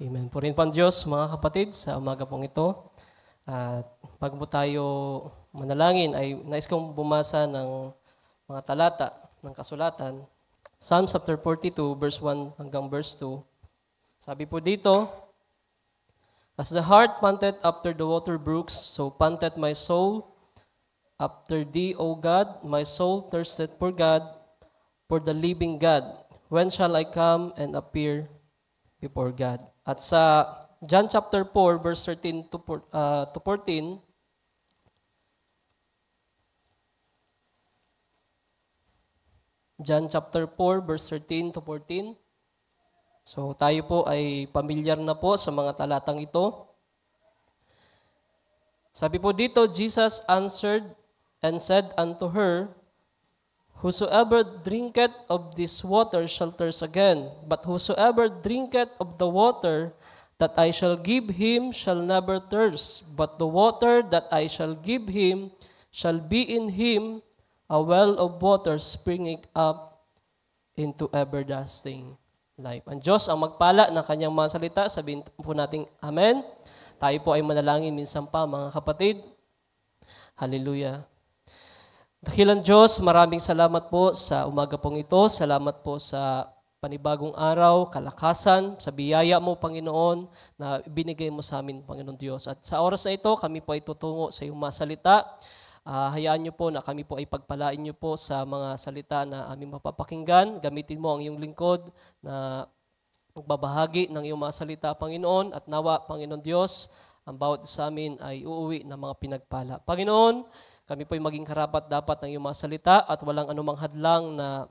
Amen. Purihin po ang Diyos, mga kapatid, sa umaga pong ito. At bago po tayo manalangin, ay nais kong bumasa ng mga talata ng kasulatan. Psalm chapter 42, verse 1 hanggang verse 2. Sabi po dito, "As the heart panted after the water brooks, so panted my soul after thee, O God. My soul thirsted for God, for the living God. When shall I come and appear before God?" At sa John chapter 4, verse 13 to 14, John chapter 4, verse 13 to 14. So tayo po ay pamilyar na po sa mga talatang ito. Sabi po dito, Jesus answered and said unto her, "Whosoever drinketh of this water shall thirst again, but whosoever drinketh of the water that I shall give him shall never thirst, but the water that I shall give him shall be in him a well of water springing up into everlasting life." Ang Diyos ang magpala ng kanyang mga salita. Sabihin po natin, Amen. Tayo po ay manalangin minsan pa, mga kapatid. Hallelujah. Dakilang Diyos, maraming salamat po sa umaga pong ito. Salamat po sa panibagong araw, kalakasan, sa biyaya mo, Panginoon, na binigay mo sa amin, Panginoon Diyos. At sa oras na ito, kami po ay tutungo sa iyong mga salita. Hayaan niyo po na kami po ay pagpalain niyo po sa mga salita na aming mapapakinggan. Gamitin mo ang iyong lingkod na magbabahagi ng iyong mga salita, Panginoon. At nawa, Panginoon Diyos, ang bawat sa amin ay uuwi ng mga pinagpala. Panginoon, kami po ay maging karapat dapat ng iyong mga salita at walang anumang hadlang na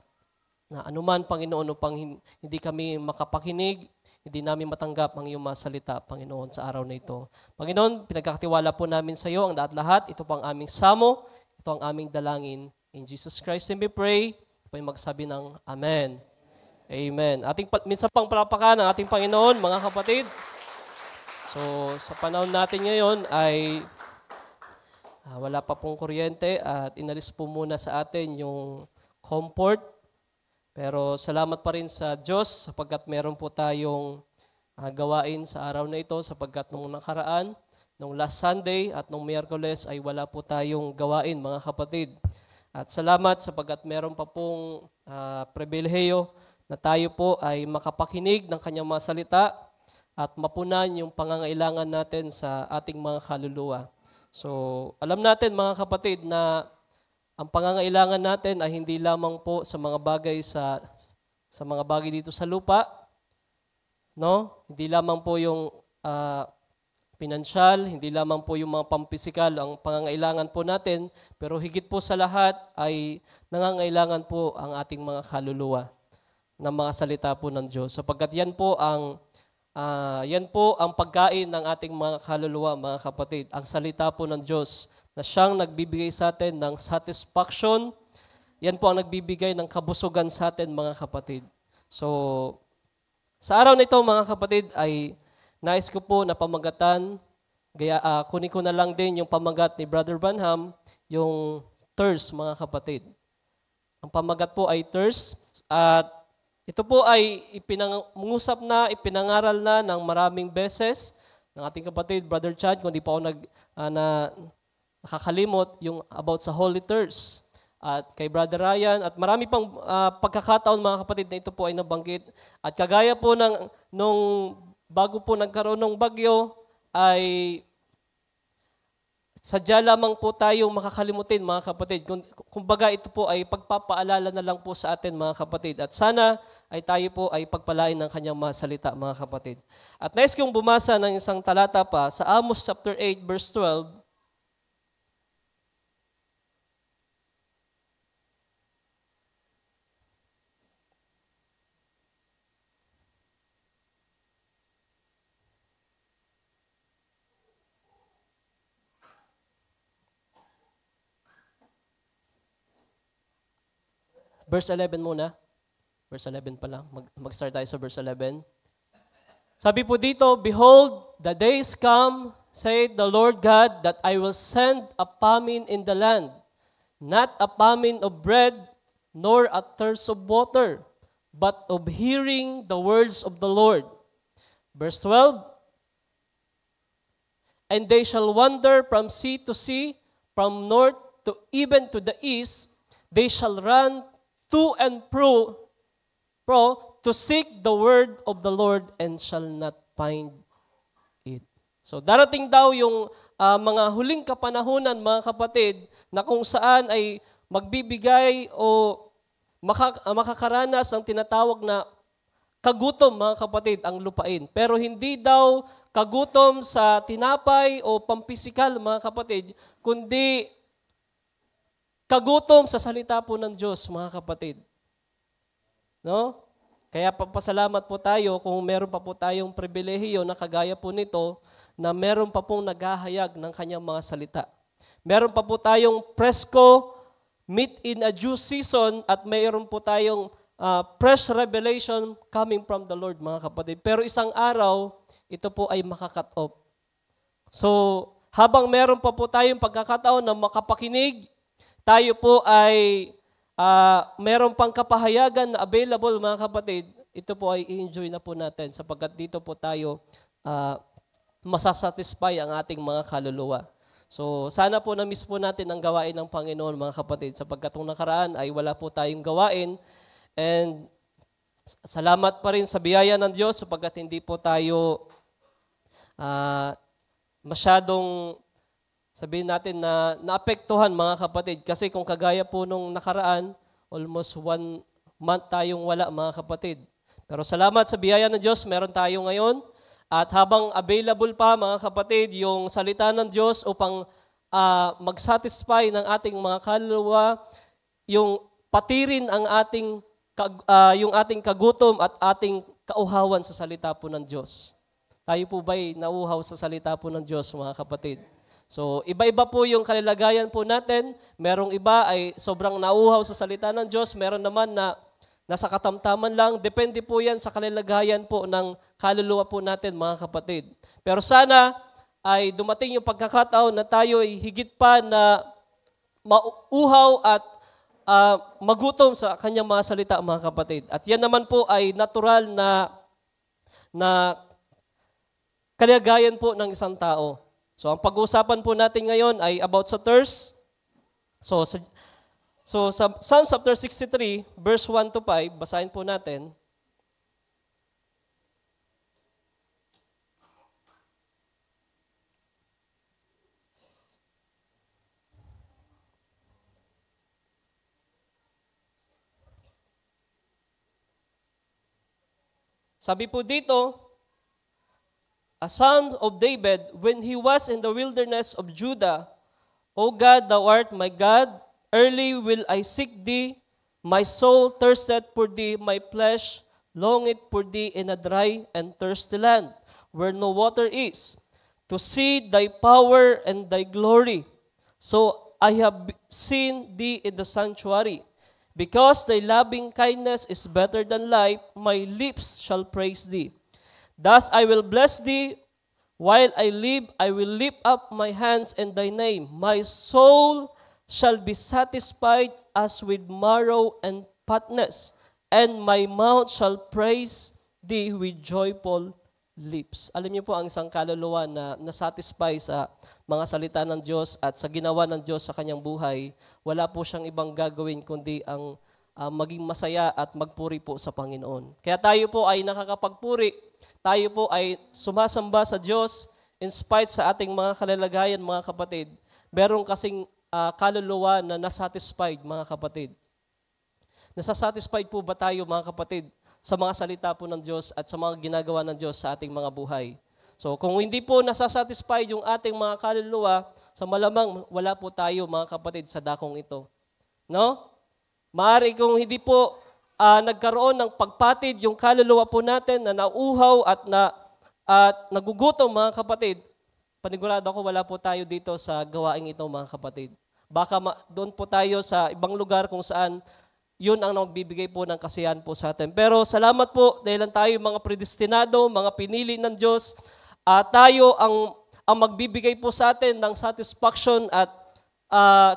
anuman, Panginoon, upang hindi kami makapakinig, hindi namin matanggap ang iyong mga salita, Panginoon, sa araw na ito. Panginoon, pinagkakatiwala po namin sa iyo ang lahat. Ito po ang aming samo, ito ang aming dalangin. In Jesus Christ, we pray. Po ay magsabi ng Amen. Amen. Minsan pang palapakan ng ating Panginoon, mga kapatid. So, sa panahon natin ngayon ay wala pa pong kuryente at inalis po muna sa atin yung comfort. Pero salamat pa rin sa Diyos sapagkat meron po tayong gawain sa araw na ito sapagkat nung nakaraan, nung last Sunday at nung Miyerkules ay wala po tayong gawain, mga kapatid. At salamat sapagkat meron pa pong pribilehiyo na tayo po ay makapakinig ng kanyang mga salita at mapunan yung pangangailangan natin sa ating mga kaluluwa. So, alam natin, mga kapatid, na ang pangangailangan natin ay hindi lamang po sa mga bagay sa mga bagay dito sa lupa, no? Hindi lamang po yung pinansyal, hindi lamang po yung mga pampisikal ang pangangailangan po natin, pero higit po sa lahat ay nangangailangan po ang ating mga kaluluwa ng mga salita po ng Diyos. Sapagkat yan po ang pagkain ng ating mga kaluluwa, mga kapatid. Ang salita po ng Diyos na siyang nagbibigay sa atin ng satisfaction. Yan po ang nagbibigay ng kabusugan sa atin, mga kapatid. So, sa araw na ito, mga kapatid, ay nais ko po na pamagatan. Kunin ko na lang din yung pamagat ni Brother Branham, yung thirst, mga kapatid. Ang pamagat po ay thirst at ito po ay ipinangusap na, ipinangaral na ng maraming beses ng ating kapatid, Brother Chad, kung di pa ako nakakalimot yung about sa Holy Thirst. At kay Brother Ryan, at marami pang pagkakataon, mga kapatid, na ito po ay nabanggit. At kagaya po nung bago po nagkaroon ng bagyo, ay sadya lamang po tayong makakalimutin, mga kapatid. Kumbaga ito po ay pagpapaalala na lang po sa atin, mga kapatid. At sana ay tayo po ay pagpalain ng kanyang mga salita, mga kapatid. At nais kong bumasa ng isang talata pa sa Amos chapter 8, verse 12. Verse 11 muna. Verse 11 pala. Mag-start tayo sa verse 11. Sabi po dito, "Behold, the days come, saith the Lord God, that I will send a famine in the land, not a famine of bread, nor a thirst of water, but of hearing the words of the Lord. Verse 12, and they shall wander from sea to sea, from north to even to the east. They shall run to and fro to seek the word of the Lord and shall not find it. So darating daw yung mga huling kapanahunan, mga kapatid, na kung saan ay magbibigay o makakaranas ng tinatawag na kagutom, mga kapatid, ang lupain. Pero hindi daw kagutom sa tinapay o pampisikal, mga kapatid, kundi kagutom sa salita po ng Diyos, mga kapatid. No? Kaya papasalamat po tayo kung meron pa po tayong pribilehiyo na kagaya po nito, na meron pa pong naghahayag ng kanyang mga salita. Meron pa po tayong presko, meat in a due season, at meron po tayong fresh revelation coming from the Lord, mga kapatid. Pero isang araw, ito po ay makakat off. So, habang meron pa po tayong pagkakataon na makapakinig, tayo po ay meron pang kapahayagan na available, mga kapatid, ito po ay i-enjoy na po natin sapagkat dito po tayo masasatisfy ang ating mga kaluluwa. So, sana po na-miss po natin ang gawain ng Panginoon, mga kapatid, sapagkat nung nakaraan ay wala po tayong gawain. And salamat pa rin sa biyaya ng Diyos sapagkat hindi po tayo masyadong, sabihin natin, na naapektuhan, mga kapatid. Kasi kung kagaya po nung nakaraan, almost 1 month tayong wala, mga kapatid. Pero salamat sa biyaya ng Diyos, meron tayo ngayon. At habang available pa, mga kapatid, yung salita ng Diyos upang mag-satisfy ng ating mga kaluluwa, yung patirin ang yung ating kagutom at ating kauhawan sa salita po ng Diyos. Tayo po ba'y nauhaw sa salita po ng Diyos, mga kapatid? So, iba-iba po yung kalagayan po natin. Merong iba ay sobrang nauhaw sa salita ng Diyos. Meron naman na nasa katamtaman lang. Depende po yan sa kalagayan po ng kaluluwa po natin, mga kapatid. Pero sana ay dumating yung pagkakataon na tayo ay higit pa na mauhaw at magutom sa kanyang mga salita, mga kapatid. At yan naman po ay natural na kalagayan po ng isang tao. So, ang pag-uusapan po natin ngayon ay about sa thirst. So sa Psalms chapter 63, verse 1 to 5, basahin po natin. Sabi po dito, a Psalm of David, when he was in the wilderness of Judah, O God, thou art my God, early will I seek thee, my soul thirsteth for thee, my flesh longeth for thee in a dry and thirsty land, where no water is, to see thy power and thy glory. So I have seen thee in the sanctuary. Because thy loving kindness is better than life, my lips shall praise thee. Thus I will bless thee while I live. I will lift up my hands in thy name. My soul shall be satisfied as with marrow and fatness, and my mouth shall praise thee with joyful lips. Alam niyo po, ang isang kaluluwa na nasatisfy sa mga salita ng Diyos at sa ginawa ng Diyos sa kanyang buhay, wala po siyang ibang gagawin kundi ang maging masaya at magpuri po sa Panginoon. Kaya tayo po ay nakakapagpuri, tayo po ay sumasamba sa Diyos in spite sa ating mga kalalagayan, mga kapatid. Meron kasing kaluluwa na nasatisfied, mga kapatid. Nasasatisfied po ba tayo, mga kapatid, sa mga salita po ng Diyos at sa mga ginagawa ng Diyos sa ating mga buhay? So kung hindi po nasasatisfied yung ating mga kaluluwa, sa malamang wala po tayo, mga kapatid, sa dakong ito. No? Maaari kung hindi po nagkaroon ng pagpatid yung kaluluwa po natin na nauuhaw at nagugutom, mga kapatid, panigurado ako wala po tayo dito sa gawaing ito, mga kapatid. Baka doon po tayo sa ibang lugar kung saan yun ang nagbibigay po ng kasiyahan po sa atin. Pero salamat po dahil tayo mga predestinado, mga pinili ng Diyos, tayo ang magbibigay po sa atin ng satisfaction at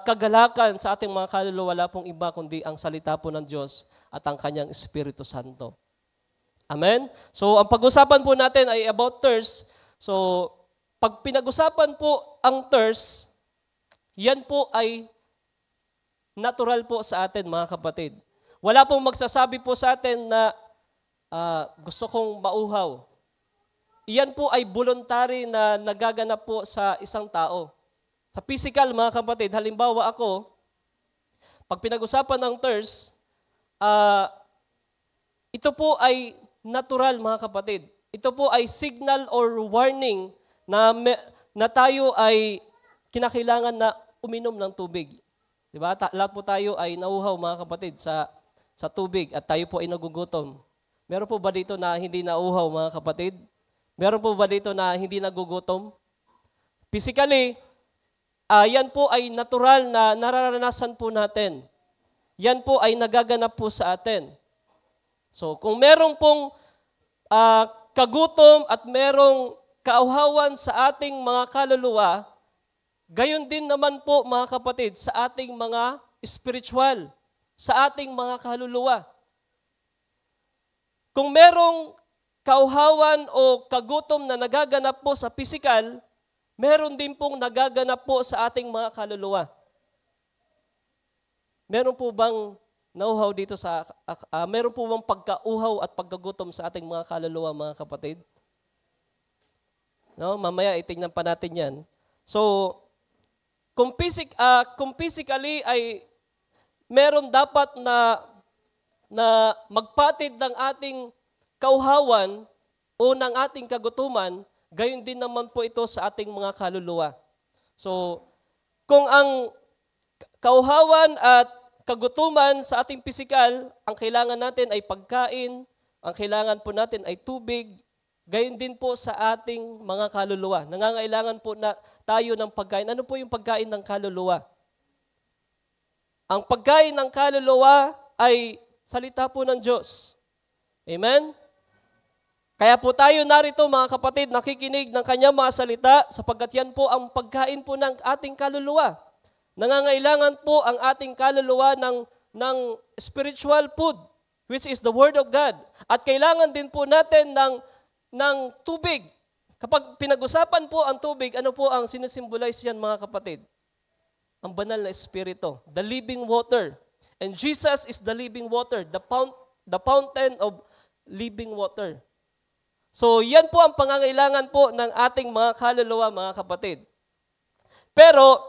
kagalakan sa ating mga kaluluwa. Wala pong iba kundi ang salita po ng Diyos at ang kanyang Espiritu Santo. Amen? So, ang pag-usapan po natin ay about thirst. So, pag pinag-usapan po ang thirst, yan po ay natural po sa atin, mga kapatid. Wala pong magsasabi po sa atin na gusto kong mauhaw. Iyan po ay voluntary na nagaganap po sa isang tao. Sa physical, mga kapatid, halimbawa ako, pag pinag-usapan ng thirst, ito po ay natural, mga kapatid. Ito po ay signal or warning na tayo ay kinakailangan na uminom ng tubig. Diba? Lahat po tayo ay nauhaw, mga kapatid, sa tubig at tayo po ay nagugutom. Meron po ba dito na hindi nauhaw, mga kapatid? Meron po ba dito na hindi nagugutom? Physically, yan po ay natural na nararanasan po natin. Yan po ay nagaganap po sa atin. So, kung merong pong kagutom at merong kauhawan sa ating mga kaluluwa, gayon din naman po, mga kapatid, sa ating mga spiritual, sa ating mga kaluluwa. Kung merong kauhawan o kagutom na nagaganap po sa physical, meron din pong nagaganap po sa ating mga kaluluwa. Meron po bang nauhaw dito meron po bang pagkauhaw at pagkagutom sa ating mga kaluluwa, mga kapatid? No, mamaya itingnan pa natin 'yan. So, kung physically ay meron dapat na magpatid ng ating kauhawan o ng ating kagutuman, gayon din naman po ito sa ating mga kaluluwa. So, kung ang kauhawan at kagutuman sa ating pisikal, ang kailangan natin ay pagkain, ang kailangan po natin ay tubig, gayon din po sa ating mga kaluluwa. Nangangailangan po na tayo ng pagkain. Ano po yung pagkain ng kaluluwa? Ang pagkain ng kaluluwa ay salita po ng Diyos. Amen? Kaya po tayo narito, mga kapatid, nakikinig ng kanyang mga salita sapagkat yan po ang pagkain po ng ating kaluluwa. Nangangailangan po ang ating kaluluwa ng spiritual food, which is the Word of God. At kailangan din po natin ng tubig. Kapag pinag-usapan po ang tubig, ano po ang sinisimbolize yan, mga kapatid? Ang banal na espiritu, the living water. And Jesus is the living water, the fountain of living water. So, yan po ang pangangailangan po ng ating mga kaluluwa, mga kapatid. Pero,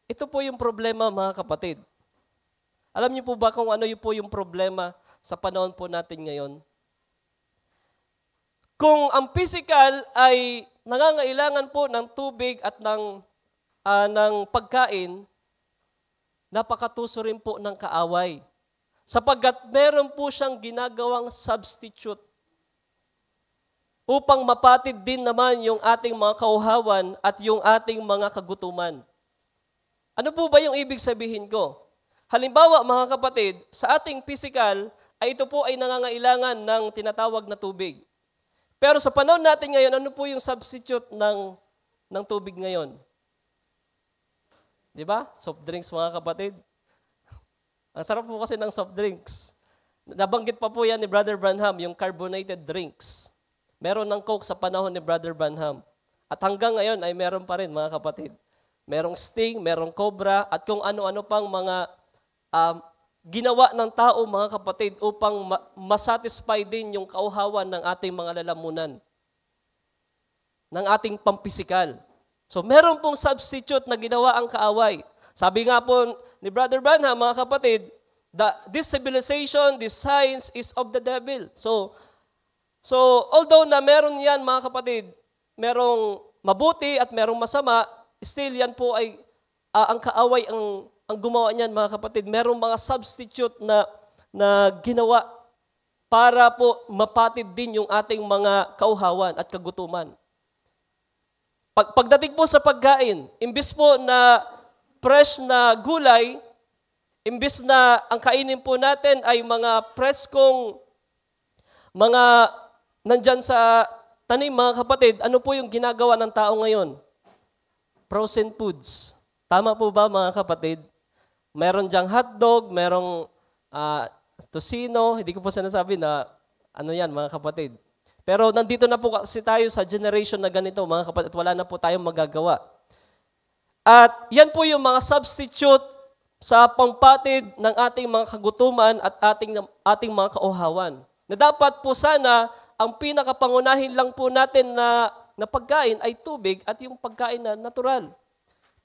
ito po yung problema, mga kapatid. Alam niyo po ba kung ano po yung problema sa panahon po natin ngayon? Kung ang physical ay nangangailangan po ng tubig at ng pagkain, napakatuso rin po ng kaaway. Sapagkat meron po siyang ginagawang substitute upang mapatid din naman yung ating mga kauhawan at yung ating mga kagutuman. Ano po ba yung ibig sabihin ko? Halimbawa, mga kapatid, sa ating physical, ay ito po ay nangangailangan ng tinatawag na tubig. Pero sa panahon natin ngayon, ano po yung substitute ng tubig ngayon? Di ba? Soft drinks, mga kapatid. Ang sarap po kasi ng soft drinks. Nabanggit pa po yan ni Brother Branham, yung carbonated drinks. Meron ng Coke sa panahon ni Brother Branham. At hanggang ngayon ay meron pa rin, mga kapatid. Merong Sting, merong Cobra, at kung ano-ano pang mga ginawa ng tao, mga kapatid, upang masatisfy din yung kauhawan ng ating mga lalamunan, ng ating pampisikal. So, meron pong substitute na ginawa ang kaaway. Sabi nga po ni Brother Branham, mga kapatid, this civilization, this science is of the devil. So although na meron yan, mga kapatid, merong mabuti at merong masama, still yan po ay ang kaaway ang gumawa niyan, mga kapatid. Merong mga substitute na ginawa para po mapatid din yung ating mga kauhawan at kagutuman. Pagdating po sa pagkain, imbis po na fresh na gulay, imbis na ang kainin po natin ay mga preskong mga nandyan sa tanim, mga kapatid, ano po yung ginagawa ng tao ngayon? Frozen foods. Tama po ba, mga kapatid? Meron dyang hotdog, merong tocino, hindi ko po sinasabi na Ano yan, mga kapatid? Pero nandito na po kasi tayo sa generation na ganito, mga kapatid, at wala na po tayong magagawa. At yan po yung mga substitute sa pangpatid ng ating mga kagutuman at ating mga kauhawan. Na dapat po sana, ang pinakapangunahin lang po natin na pagkain ay tubig at yung pagkain na natural.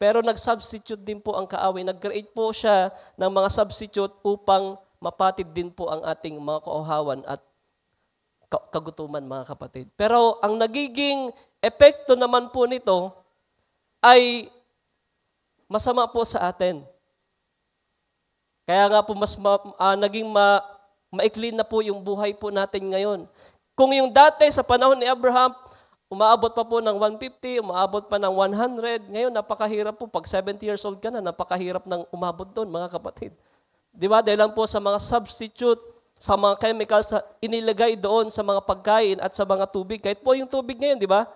Pero nag-substitute din po ang kaaway. Nag-create po siya ng mga substitute upang mapatid din po ang ating mga kauhawan at kagutuman, mga kapatid. Pero ang nagiging epekto naman po nito ay masama po sa atin. Kaya nga po naging maikli na po yung buhay po natin ngayon. Kung yung dati sa panahon ni Abraham, umaabot pa po ng 150, umaabot pa ng 100, ngayon napakahirap po. Pag 70 years old ka na, napakahirap ng umabot doon, mga kapatid. Di ba? Dahil lang po sa mga substitute, sa mga chemicals na inilagay doon sa mga pagkain at sa mga tubig. Kahit po yung tubig ngayon, di ba?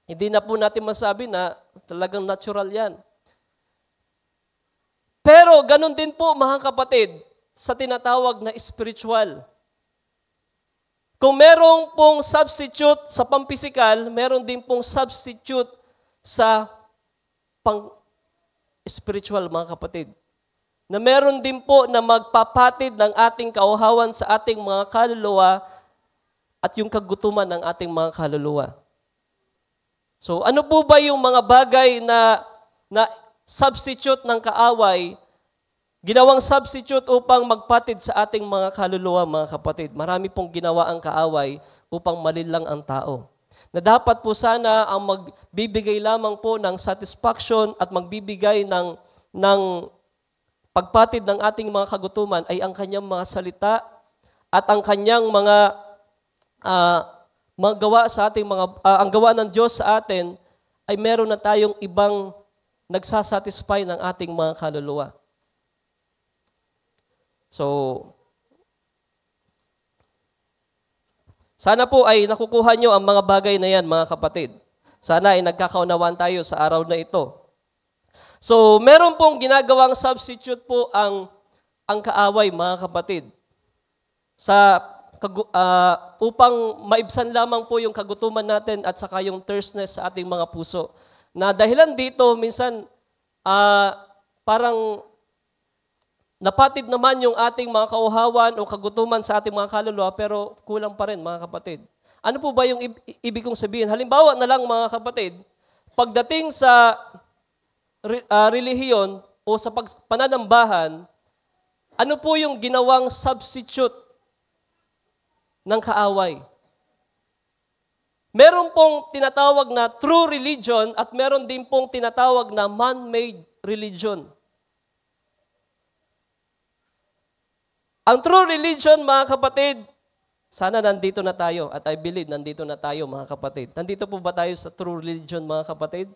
Hindi na po natin masabi na talagang natural yan. Pero ganun din po, mga kapatid, sa tinatawag na spiritual. Kung merong pong substitute sa pampisikal, meron din pong substitute sa pang-spiritual, mga kapatid. Na meron din po na magpapatid ng ating kauhawan sa ating mga kaluluwa at yung kagutuman ng ating mga kaluluwa. So ano po ba yung mga bagay na substitute ng kaaway, ginawang substitute upang magpatid sa ating mga kaluluwa, mga kapatid? Marami pong ginawa ang kaaway upang malilang ang tao. Na dapat po sana ang magbibigay lamang po ng satisfaction at magbibigay ng pagpatid ng ating mga kagutuman ay ang kanyang mga salita at ang kanyang mga gawa sa ating ang gawa ng Diyos sa atin ay meron na tayong ibang nagsasatisfy ng ating mga kaluluwa. So, sana po ay nakukuha nyo ang mga bagay na yan, mga kapatid. Sana ay nagkakaunawaan tayo sa araw na ito. So, meron pong ginagawang substitute po ang kaaway, mga kapatid. Upang maibsan lamang po yung kagutuman natin at saka yung thirstness sa ating mga puso. Na dahilan dito, minsan, parang napatid naman yung ating mga kauhawan o kagutuman sa ating mga kaluluwa, pero kulang pa rin, mga kapatid. Ano po ba yung ibig kong sabihin? Halimbawa na lang, mga kapatid, pagdating sa relihiyon o sa pananambahan, ano po yung ginawang substitute ng kaaway? Meron pong tinatawag na true religion at meron din pong tinatawag na man-made religion. Ang true religion, mga kapatid, sana nandito na tayo at I believe nandito na tayo, mga kapatid. Nandito po ba tayo sa true religion, mga kapatid?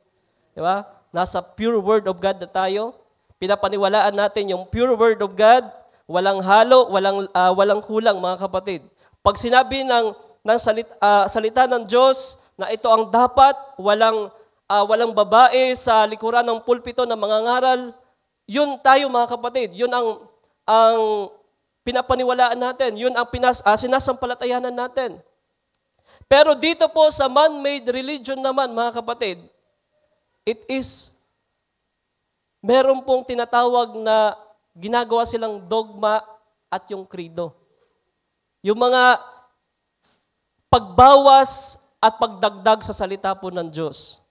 Di ba? Nasa pure word of God na tayo. Pinapaniwalaan natin yung pure word of God, walang halo, walang kulang, mga kapatid. Pag sinabi ng salita ng Diyos na ito ang dapat, walang babae sa likuran ng pulpito na mangangaral, yun tayo, mga kapatid. Yun ang pinapaniwalaan natin. Yun ang sinasampalatayanan natin. Pero dito po sa man-made religion naman, mga kapatid, meron pong tinatawag na ginagawa silang dogma at yung credo. Yung mga pagbawas at pagdagdag sa salita po ng Diyos.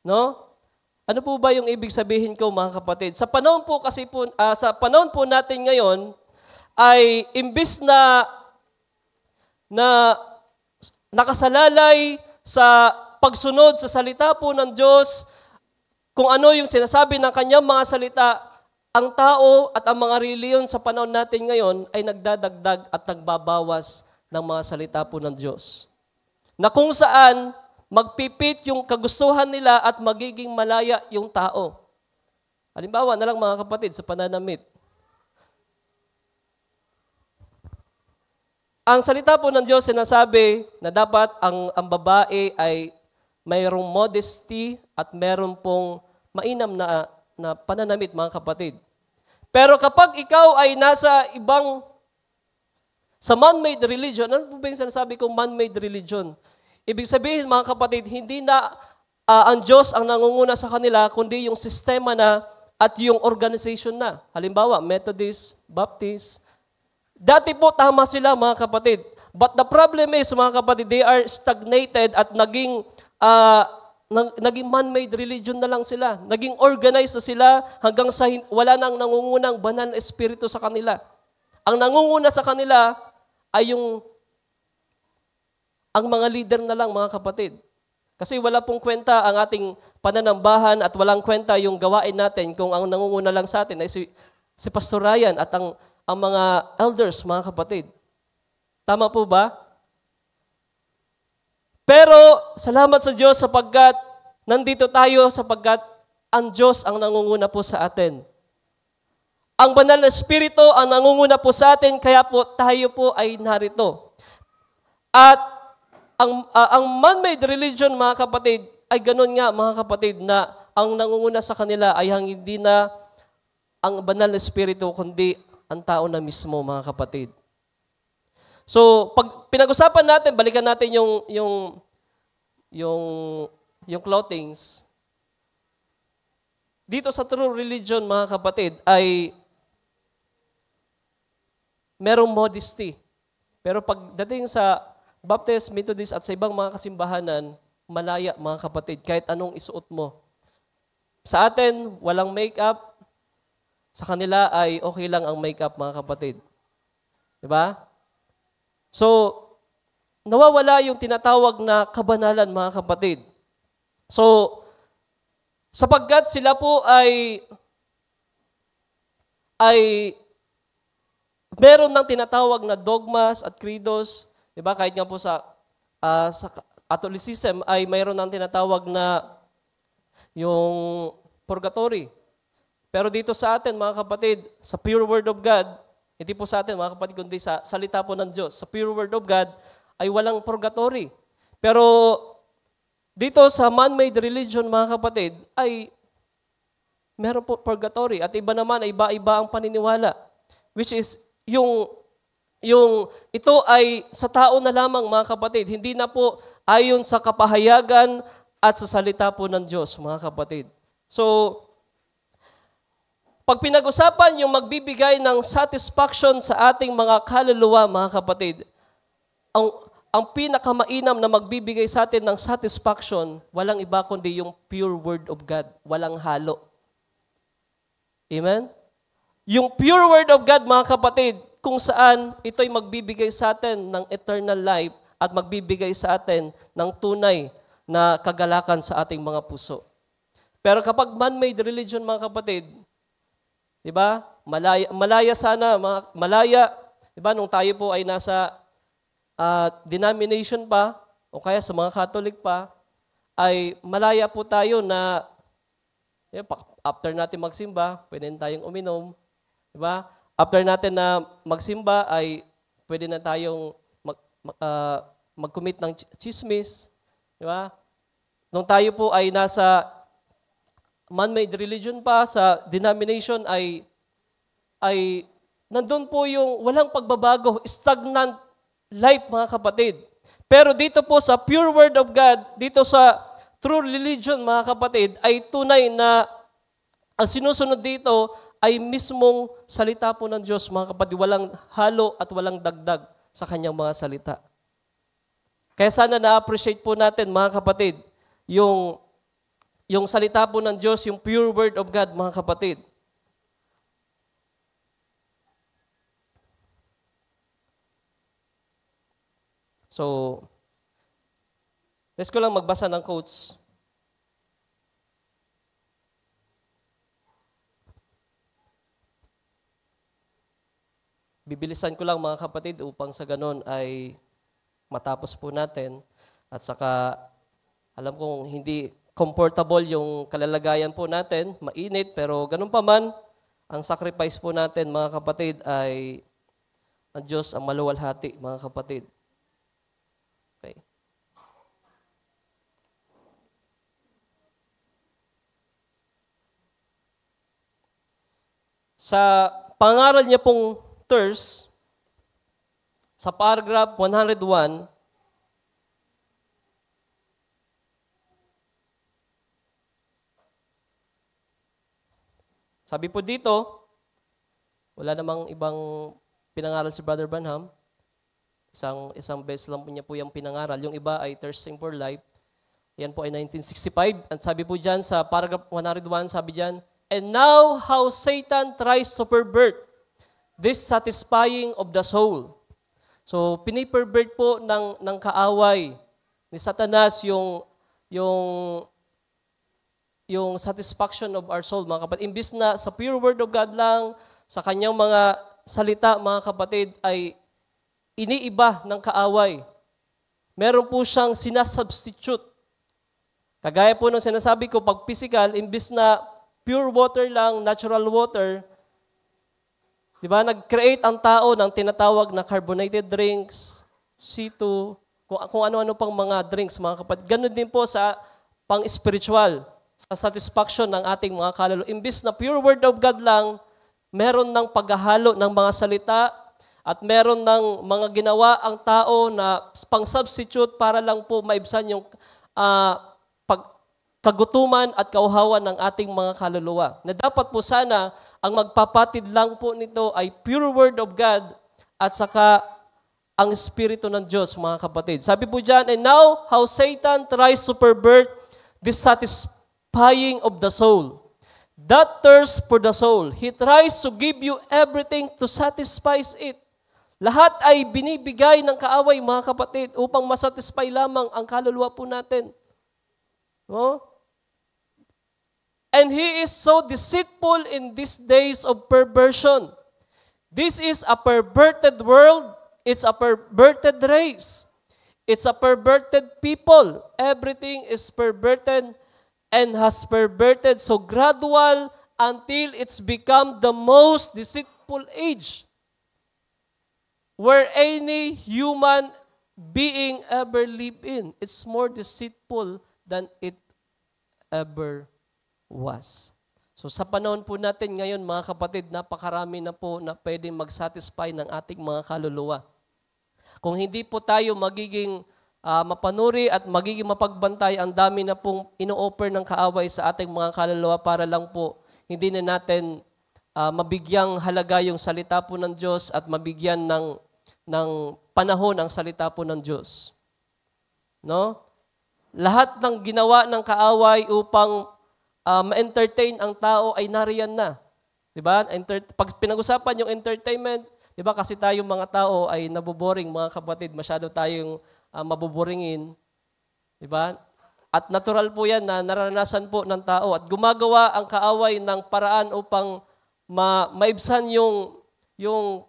No? Ano po ba yung ibig sabihin ko, mga kapatid? Sa panahon po natin ngayon ay imbis na nakasalalay sa pagsunod sa salita po ng Diyos, kung ano yung sinasabi ng kanyang mga salita, ang tao at ang mga reliyon sa panahon natin ngayon ay nagdadagdag at nagbabawas ng mga salita po ng Diyos. Na kung saan magpipit yung kagustuhan nila at magiging malaya yung tao. Halimbawa na lang, mga kapatid, sa pananamit. Ang salita po ng Diyos sinasabi na dapat ang babae ay mayroong modesty at meron pong mainam na pananamit, mga kapatid. Pero kapag ikaw ay nasa ibang Sa man-made religion, ano po ba yung sinasabi kong man-made religion? Ibig sabihin, mga kapatid, hindi na ang Diyos ang nangunguna sa kanila, kundi yung sistema na at yung organization na. Halimbawa, Methodist, Baptist. Dati po tama sila, mga kapatid. But the problem is, mga kapatid, they are stagnated at naging man-made religion na lang sila. Naging organized na sila hanggang sa wala nang nangungunang banal na espiritu sa kanila. Ang nangunguna sa kanila ay ang mga leader na lang, mga kapatid. Kasi wala pong kwenta ang ating pananambahan at walang kwenta yung gawain natin kung ang nangunguna lang sa atin ay si Pastor Ryan at ang mga elders, mga kapatid. Tama po ba? Pero salamat sa Diyos sapagkat nandito tayo sapagkat ang Diyos ang nangunguna po sa atin. Ang banal na espiritu ang nangunguna po sa atin, kaya po tayo po ay narito. At ang man-made religion, mga kapatid, ay ganun nga, mga kapatid, na ang nangunguna sa kanila ay hindi na ang banal na espiritu, kundi ang tao na mismo, mga kapatid. So, pag pinag-usapan natin, balikan natin yung clothings. Dito sa true religion, mga kapatid, ay merong modesty. Pero pagdating sa Baptist, Methodist at sa ibang mga kasimbahanan, malaya, mga kapatid, kahit anong isuot mo. Sa atin, walang makeup. Sa kanila ay okay lang ang makeup, mga kapatid. Diba? So, nawawala yung tinatawag na kabanalan, mga kapatid. So, sapagkat sila po ay meron ng tinatawag na dogmas at credos. Diba? Kahit nga po sa Catholicism ay mayroon ng tinatawag na yung purgatory. Pero dito sa atin, mga kapatid, sa pure word of God, hindi po sa atin, mga kapatid, kundi sa salita po ng Diyos, sa pure word of God, ay walang purgatory. Pero dito sa man-made religion, mga kapatid, ay meron po purgatory. At iba naman, ay iba-iba ang paniniwala. Which is, ito ay sa tao na lamang, mga kapatid. Hindi na po ayon sa kapahayagan at sa salita po ng Diyos, mga kapatid. So, pag pinag-usapan yung magbibigay ng satisfaction sa ating mga kaluluwa, mga kapatid, ang pinakamainam na magbibigay sa atin ng satisfaction, walang iba kundi yung pure word of God. Walang halo. Amen? Yung pure word of God, mga kapatid, kung saan ito'y magbibigay sa atin ng eternal life at magbibigay sa atin ng tunay na kagalakan sa ating mga puso. Pero kapag man-made religion, mga kapatid, di ba? Malaya sana, malaya, di ba? Nung tayo po ay nasa denomination pa, o kaya sa mga Catholic pa, ay malaya po tayo na after natin magsimba, pwede tayong uminom, di ba? After natin na magsimba ay pwede na tayong mag-commit ng chismis. Di ba? Nung tayo po ay nasa man-made religion pa, sa denomination ay nandun po yung walang pagbabago, stagnant life, mga kapatid. Pero dito po sa pure word of God, dito sa true religion, mga kapatid, ay tunay na ang sinusunod dito ay mismong salita po ng Diyos, mga kapatid, walang halo at walang dagdag sa kanyang mga salita. Kaya sana na-appreciate po natin, mga kapatid, yung salita po ng Diyos, yung pure word of God, mga kapatid. So, let's ko lang magbasa ng quotes. Bibilisan ko lang, mga kapatid, upang sa ganon ay matapos po natin. At saka, alam kong hindi comfortable yung kalalagayan po natin, mainit, pero ganun pa man, ang sacrifice po natin, mga kapatid, ay ang Diyos ang maluwalhati, mga kapatid. Okay. Sa pangaral niya pong thirst, Sa paragraph 101, sabi po dito, wala namang ibang pinangaral si Brother Branham. Isang beses lang po niya po yung pinangaral. Yung iba ay Thirsting for Life. Yan po ay 1965. At sabi po dyan sa paragraph 101, sabi dyan, and now how Satan tries to pervert this satisfying of the soul. So, pinipervert po ng kaaway ni Satanas yung satisfaction of our soul, mga kapatid. Imbis na sa pure word of God lang, sa kanyang mga salita, mga kapatid, ay iniiba ng kaaway. Meron po siyang sinasubstitute. Kagaya po ng sinasabi ko, pag physical, imbis na pure water lang, natural water, di ba, nag-create ang tao ng tinatawag na carbonated drinks, C2, kung ano-ano pang mga drinks, mga kapatid. Ganun din po sa pang-spiritual, sa satisfaction ng ating mga kaluluwa. Imbis na pure word of God lang, meron ng paghahalo ng mga salita at meron ng mga ginawa ang tao na pang-substitute para lang po maibsan yung kagutuman at kauhawan ng ating mga kaluluwa. Na dapat po sana, ang magpapatid lang po nito ay pure word of God at saka ang Espiritu ng Diyos, mga kapatid. Sabi po dyan, and now how Satan tries to pervert this satisfying of the soul. That thirst for the soul. He tries to give you everything to satisfy it. Lahat ay binibigay ng kaaway, mga kapatid, upang masatisfy lamang ang kaluluwa po natin. No? And he is so deceitful in these days of perversion. This is a perverted world. It's a perverted race. It's a perverted people. Everything is perverted and has perverted so gradual until it's become the most deceitful age where any human being ever lived in. It's more deceitful than it ever was. So sa panahon po natin ngayon, mga kapatid, napakarami na po na pwedeng mag-satisfy ng ating mga kaluluwa. Kung hindi po tayo magiging mapanuri at magiging mapagbantay, ang dami na pong ino-offer ng kaaway sa ating mga kaluluwa para lang po hindi na natin mabigyang halaga yung salita po ng Diyos at mabigyan ng panahon ang salita po ng Diyos. No? Lahat ng ginawa ng kaaway upang ma-entertain ang tao ay nariyan na. Diba? Pag pinag-usapan yung entertainment, diba kasi tayong mga tao ay naboboring, mga kapatid, masyado tayong mabuboringin. Diba? At natural po yan na naranasan po ng tao at gumagawa ang kaaway ng paraan upang maibsan yung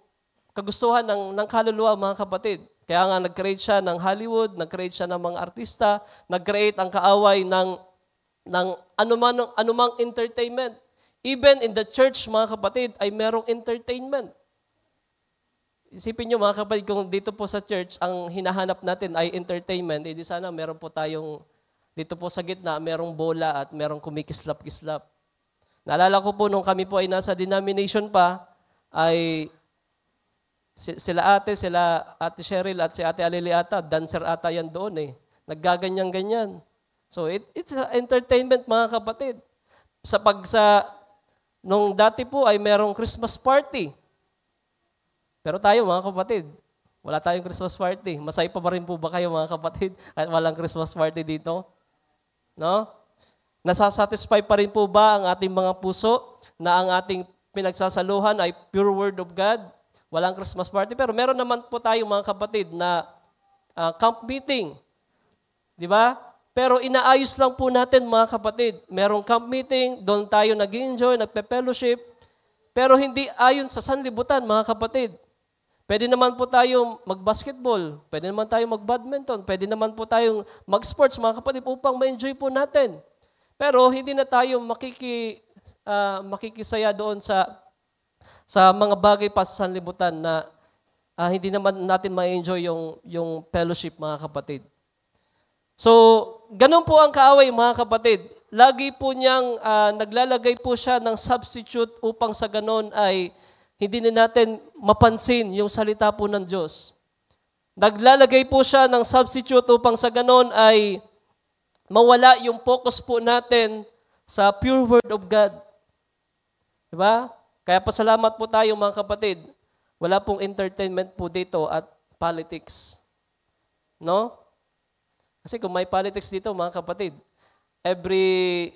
kagustuhan ng kaluluwa, mga kapatid. Kaya nga nag-create siya ng Hollywood, nag-create siya ng mga artista, nag-create ang kaaway ng anumang entertainment. Even in the church, mga kapatid, ay merong entertainment. Isipin nyo, mga kapatid, kung dito po sa church, ang hinahanap natin ay entertainment, edi sana meron po tayong, dito po sa gitna, merong bola at merong kumikislap-kislap. Naalala ko po, nung kami po ay nasa denomination pa, ay sila Ate Cheryl at si Ate Alili ata, dancer ata yan doon eh. Naggaganyan-ganyan. So it's entertainment, mga kapatid. Nung dati po ay merong Christmas party. Pero tayo, mga kapatid, wala tayong Christmas party. Masaya pa rin po ba kayo, mga kapatid, kahit walang Christmas party dito? No? Nasasatisfy pa rin po ba ang ating mga puso na ang ating pinagsasaluhan ay pure word of God? Walang Christmas party. Pero meron naman po tayo, mga kapatid, na camp meeting. Di ba? Pero inaayos lang po natin, mga kapatid. Merong camp meeting, doon tayo nag-enjoy, nagpe-fellowship. Pero hindi ayon sa sanlibutan, mga kapatid. Pwede naman po tayong mag-basketball, pwede naman tayong mag-badminton, pwede naman po tayong mag-sports, mga kapatid, upang ma-enjoy po natin. Pero hindi na tayo makikisaya doon sa mga bagay pa sa sanlibutan na hindi naman natin ma-enjoy yung fellowship, mga kapatid. So, ganun po ang kaaway, mga kapatid. Lagi po niyang naglalagay po siya ng substitute upang sa ganun ay hindi na natin mapansin yung salita po ng Diyos. Naglalagay po siya ng substitute upang sa ganon ay mawala yung focus po natin sa pure Word of God. Diba? Kaya pasalamat po tayo mga kapatid. Wala pong entertainment po dito at politics. No? Kasi kung may politics dito mga kapatid, every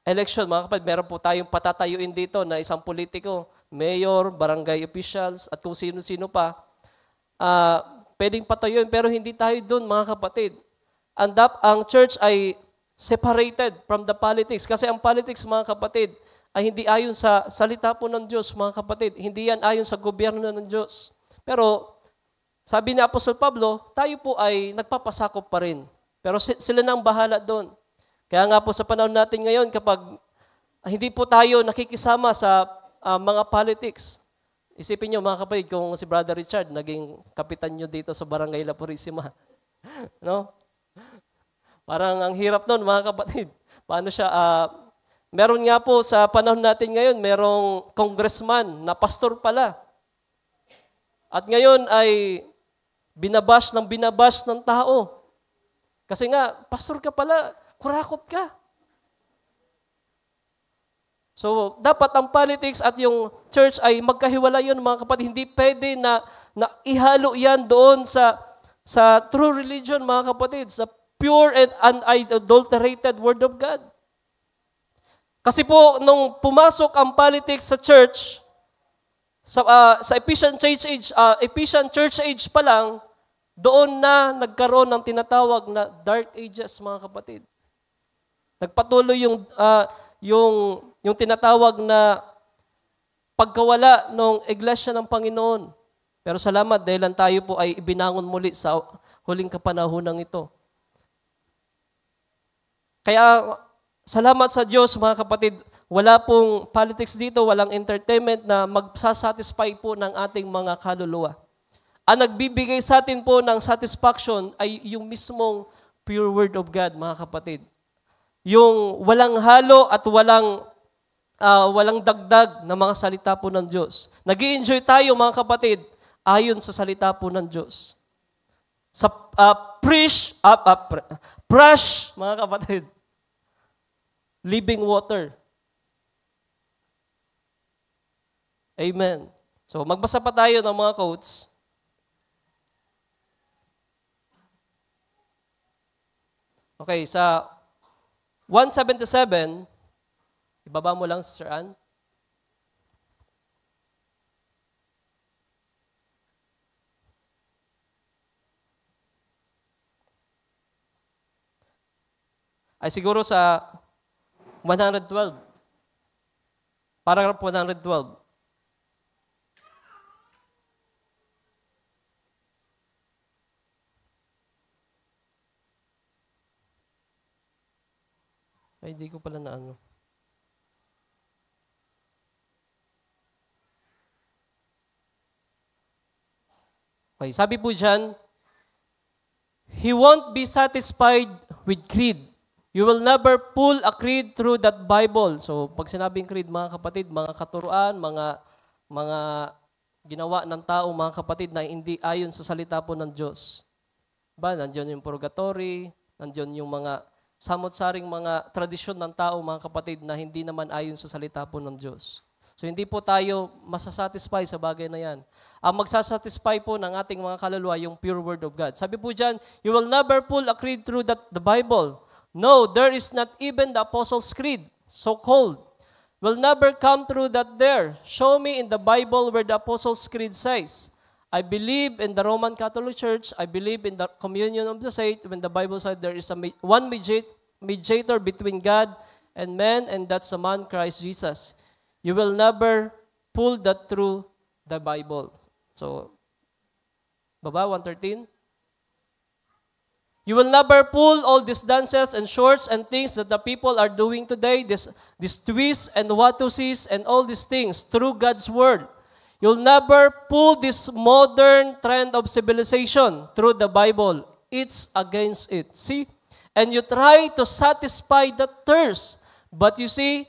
election mga kapatid, meron po tayong patatayuin dito na isang politiko, mayor, barangay officials, at kung sino-sino pa, pwedeng patayuin. Pero hindi tayo doon mga kapatid. Ang church ay separated from the politics. Kasi ang politics mga kapatid, ay hindi ayon sa salita po ng Diyos, mga kapatid. Hindi yan ayon sa gobyerno ng Diyos. Pero, sabi ni Apostol Pablo, tayo po ay nagpapasakop pa rin. Pero sila nang bahala doon. Kaya nga po sa panahon natin ngayon, kapag hindi po tayo nakikisama sa mga politics, isipin nyo mga kapatid, kung si Brother Richard naging kapitan nyo dito sa Barangay La Purisima. No? Parang ang hirap nun mga kapatid. Paano siya... meron nga po sa panahon natin ngayon, merong congressman na pastor pala. At ngayon ay binabash ng tao. Kasi nga, pastor ka pala, kurakot ka. So, dapat ang politics at yung church ay magkahiwalay yun, mga kapatid. Hindi pwede na ihalo yan doon sa true religion, mga kapatid, sa pure and unadulterated Word of God. Kasi po, nung pumasok ang politics sa church, sa Ephesian Church Age pa lang, doon na nagkaroon ng tinatawag na Dark Ages, mga kapatid. Nagpatuloy yung tinatawag na pagkawala ng iglesia ng Panginoon. Pero salamat dahil lang tayo po ay ibinangon muli sa huling kapanahunan ito. Kaya, salamat sa Diyos, mga kapatid, wala pong politics dito, walang entertainment na magsasatisfy po ng ating mga kaluluwa. Ang nagbibigay sa atin po ng satisfaction ay yung mismong pure Word of God, mga kapatid. Yung walang halo at walang dagdag na mga salita po ng Diyos. Nag-i-enjoy tayo, mga kapatid, ayon sa salita po ng Diyos. Sa fresh, mga kapatid, living water. Amen. So, magbasa pa tayo ng mga quotes. Okay, sa 177, ibaba mo lang, Sister Ann. Ay siguro sa 112. Paragraph 112. Ay, di ko pala na ano. Okay, sabi po dyan, he won't be satisfied with creed. You will never pull a creed through that Bible. So, pag sinabing creed, mga kapatid, mga katuruan, mga ginawa ng tao, mga kapatid, na hindi ayon sa salita po ng Diyos. Ba, nandiyon yung purgatory, nandiyon yung mga samot-saring mga tradisyon ng tao, mga kapatid, na hindi naman ayon sa salita po ng Diyos. So, hindi po tayo masasatisfy sa bagay na yan. Ang magsasatisfy po ng ating mga kaluluwa, yung pure Word of God. Sabi po dyan, you will never pull a creed through the Bible. No, there is not even the Apostles' Creed, so-called. Will never come through that there. Show me in the Bible where the Apostles' Creed says, I believe in the Roman Catholic Church, I believe in the communion of the saints, when the Bible said there is one mediator between God and man, and that's the man Christ Jesus. You will never pull that through the Bible. So, baba, 113. You will never pull all these dances and shorts and things that the people are doing today, these twists and watusis and all these things through God's Word. You'll never pull this modern trend of civilization through the Bible. It's against it. See? And you try to satisfy the thirst. But you see,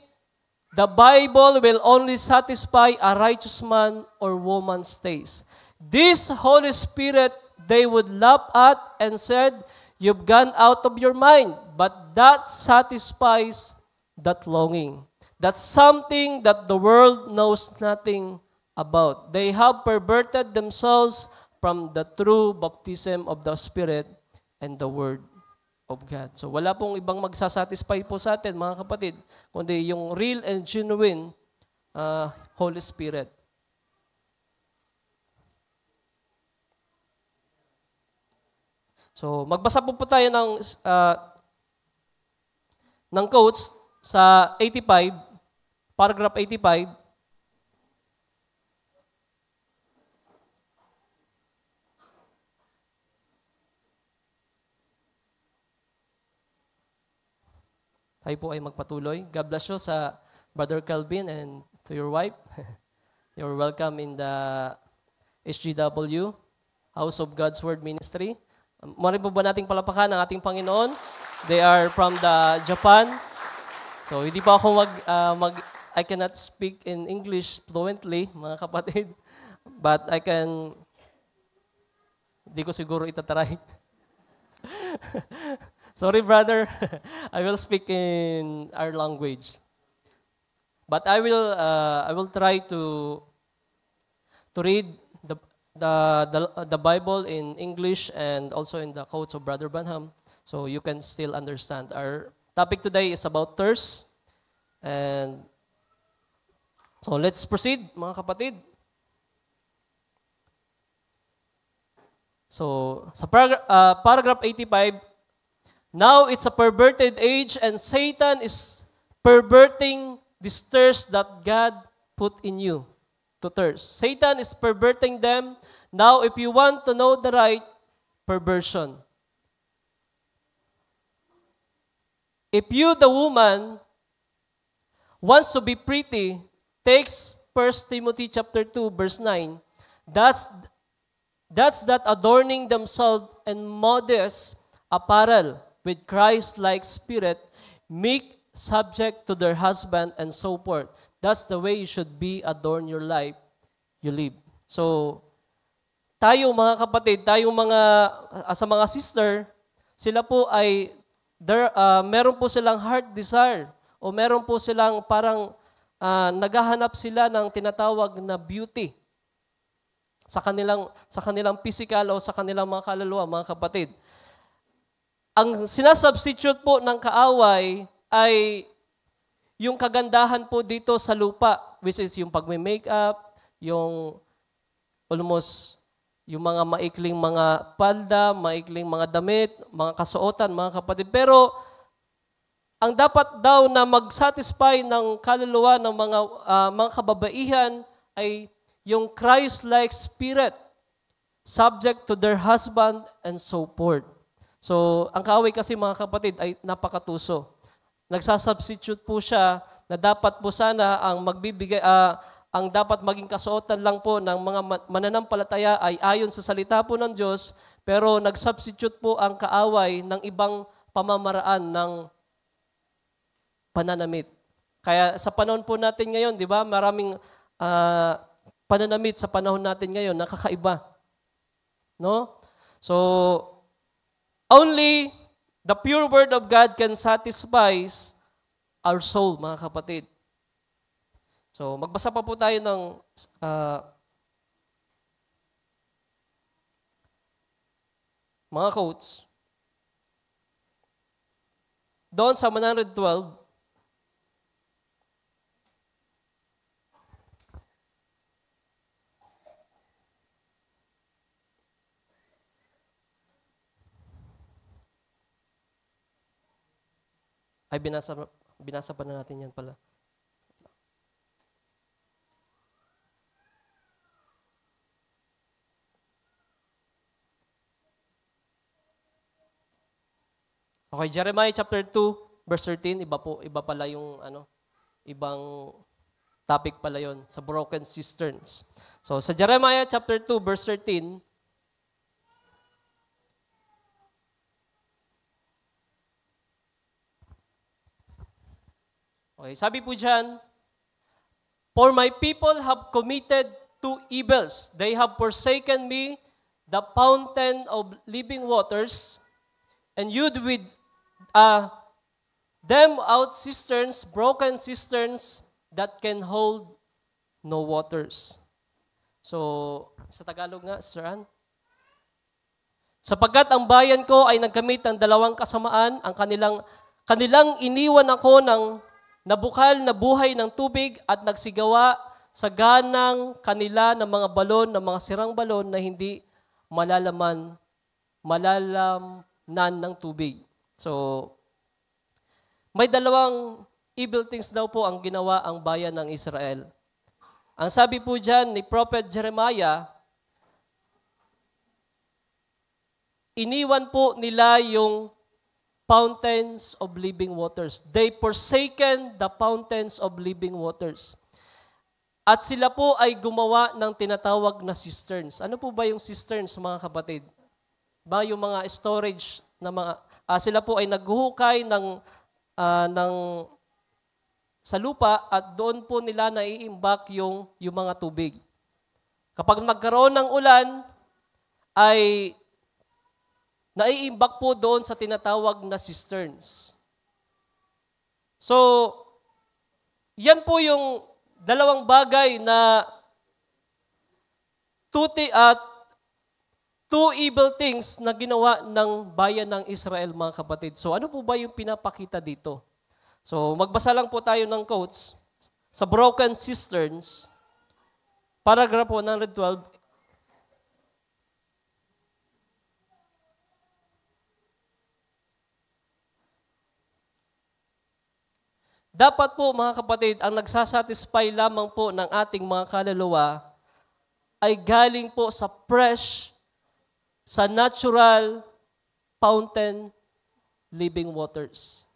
the Bible will only satisfy a righteous man or woman's taste. This Holy Spirit they would laugh at and said, "You've gone out of your mind." But that satisfies that longing. That's something that the world knows nothing about. They have perverted themselves from the true baptism of the Spirit and the Word of God. So wala pong ibang magsasatisfy po sa atin, mga kapatid, kundi yung real and genuine Holy Spirit. So magbasa po tayo ng quotes sa 85, paragraph 85. Tayo po ay magpatuloy. God bless you sa Brother Calvin and to your wife. You're welcome in the HGW, House of God's Word Ministry. Mari po ba nating palapakan ang ating Panginoon? They are from the Japan. So hindi pa ako I cannot speak in English fluently, mga kapatid. But hindi ko siguro itatry. Sorry, brother. I will speak in our language. But I will try to read the Bible in English and also in the quotes of Brother Branham, so you can still understand. Our topic today is about thirst. And so let's proceed, mga kapatid. So sa paragraph 85, now it's a perverted age and Satan is perverting this thirst that God put in you to thirst. Satan is perverting them. Now, if you want to know the right, perversion. If you, the woman, wants to be pretty, takes 1 Timothy chapter 2, verse 9, that's that adorning themselves in modest apparel with Christ-like spirit, meek, subject to their husband, and so forth. That's the way you should be, adorn your life, you live. So, tayo mga kapatid, tayo sa mga sister, sila po ay, meron po silang heart desire, o meron po silang parang naghahanap sila ng tinatawag na beauty sa kanilang physical o sa kanilang mga kaluluwa, mga kapatid. Ang sinasubstitute po ng kaaway ay yung kagandahan po dito sa lupa, which is yung pagme-makeup, yung almost yung mga maikling mga palda, maikling mga damit, mga kasuotan, mga kapatid. Pero ang dapat daw na mag-satisfy ng kaluluwa ng mga kababaihan ay yung Christ-like spirit, subject to their husband and so forth. So, ang kaaway kasi, mga kapatid, ay napakatuso. Nagsasubstitute po siya na dapat po sana ang magbibigay, ang dapat maging kasuotan lang po ng mga mananampalataya ay ayon sa salita po ng Diyos, pero nagsubstitute po ang kaaway ng ibang pamamaraan ng pananamit. Kaya sa panahon po natin ngayon, di ba, maraming pananamit sa panahon natin ngayon, nakakaiba. No? So, only the pure word of God can satisfy our soul, mga kapatid. So, magbasa pa po tayo ng mga quotes. Doon sa 112, ay binasa pa na natin yan pala. Okay, Jeremiah chapter 2, verse 13, iba pala yung ibang topic pala yon, sa broken cisterns. So sa Jeremiah chapter 2, verse 13, okay, sabi po dyan, "For my people have committed two evils. They have forsaken me, the fountain of living waters, and you'd with them out cisterns, broken cisterns that can hold no waters. So, sa Tagalog nga, Sir Ann? Sapagkat ang bayan ko ay nagkamit ng dalawang kasamaan, ang kanilang iniwan ako ng nabukal na buhay ng tubig at nagsigawa sa ganang kanila ng mga balon, ng mga sirang balon na hindi malalamnan ng tubig. So, may dalawang evil things daw po ang ginawa ang bayan ng Israel. Ang sabi po dyan ni Prophet Jeremiah, iniwan po nila yung fountains of living waters. They forsaken the fountains of living waters. At sila po ay gumawa ng tinatawag na cisterns. Ano po ba yung cisterns, mga kapatid? Ba yung mga storage na mga sila po ay naghuhukay sa lupa at doon po nila naiimbak yung mga tubig. Kapag magkaroon ng ulan, ay naiimbak po doon sa tinatawag na cisterns. So, yan po yung dalawang bagay na two evil things na ginawa ng bayan ng Israel, mga kapatid. So, ano po ba yung pinapakita dito? So, magbasa lang po tayo ng quotes sa broken cisterns, paragraph 112. Dapat po, mga kapatid, ang nagsasatisfy lamang po ng ating mga kaluluwa ay galing po sa fresh, sa natural fountain living waters.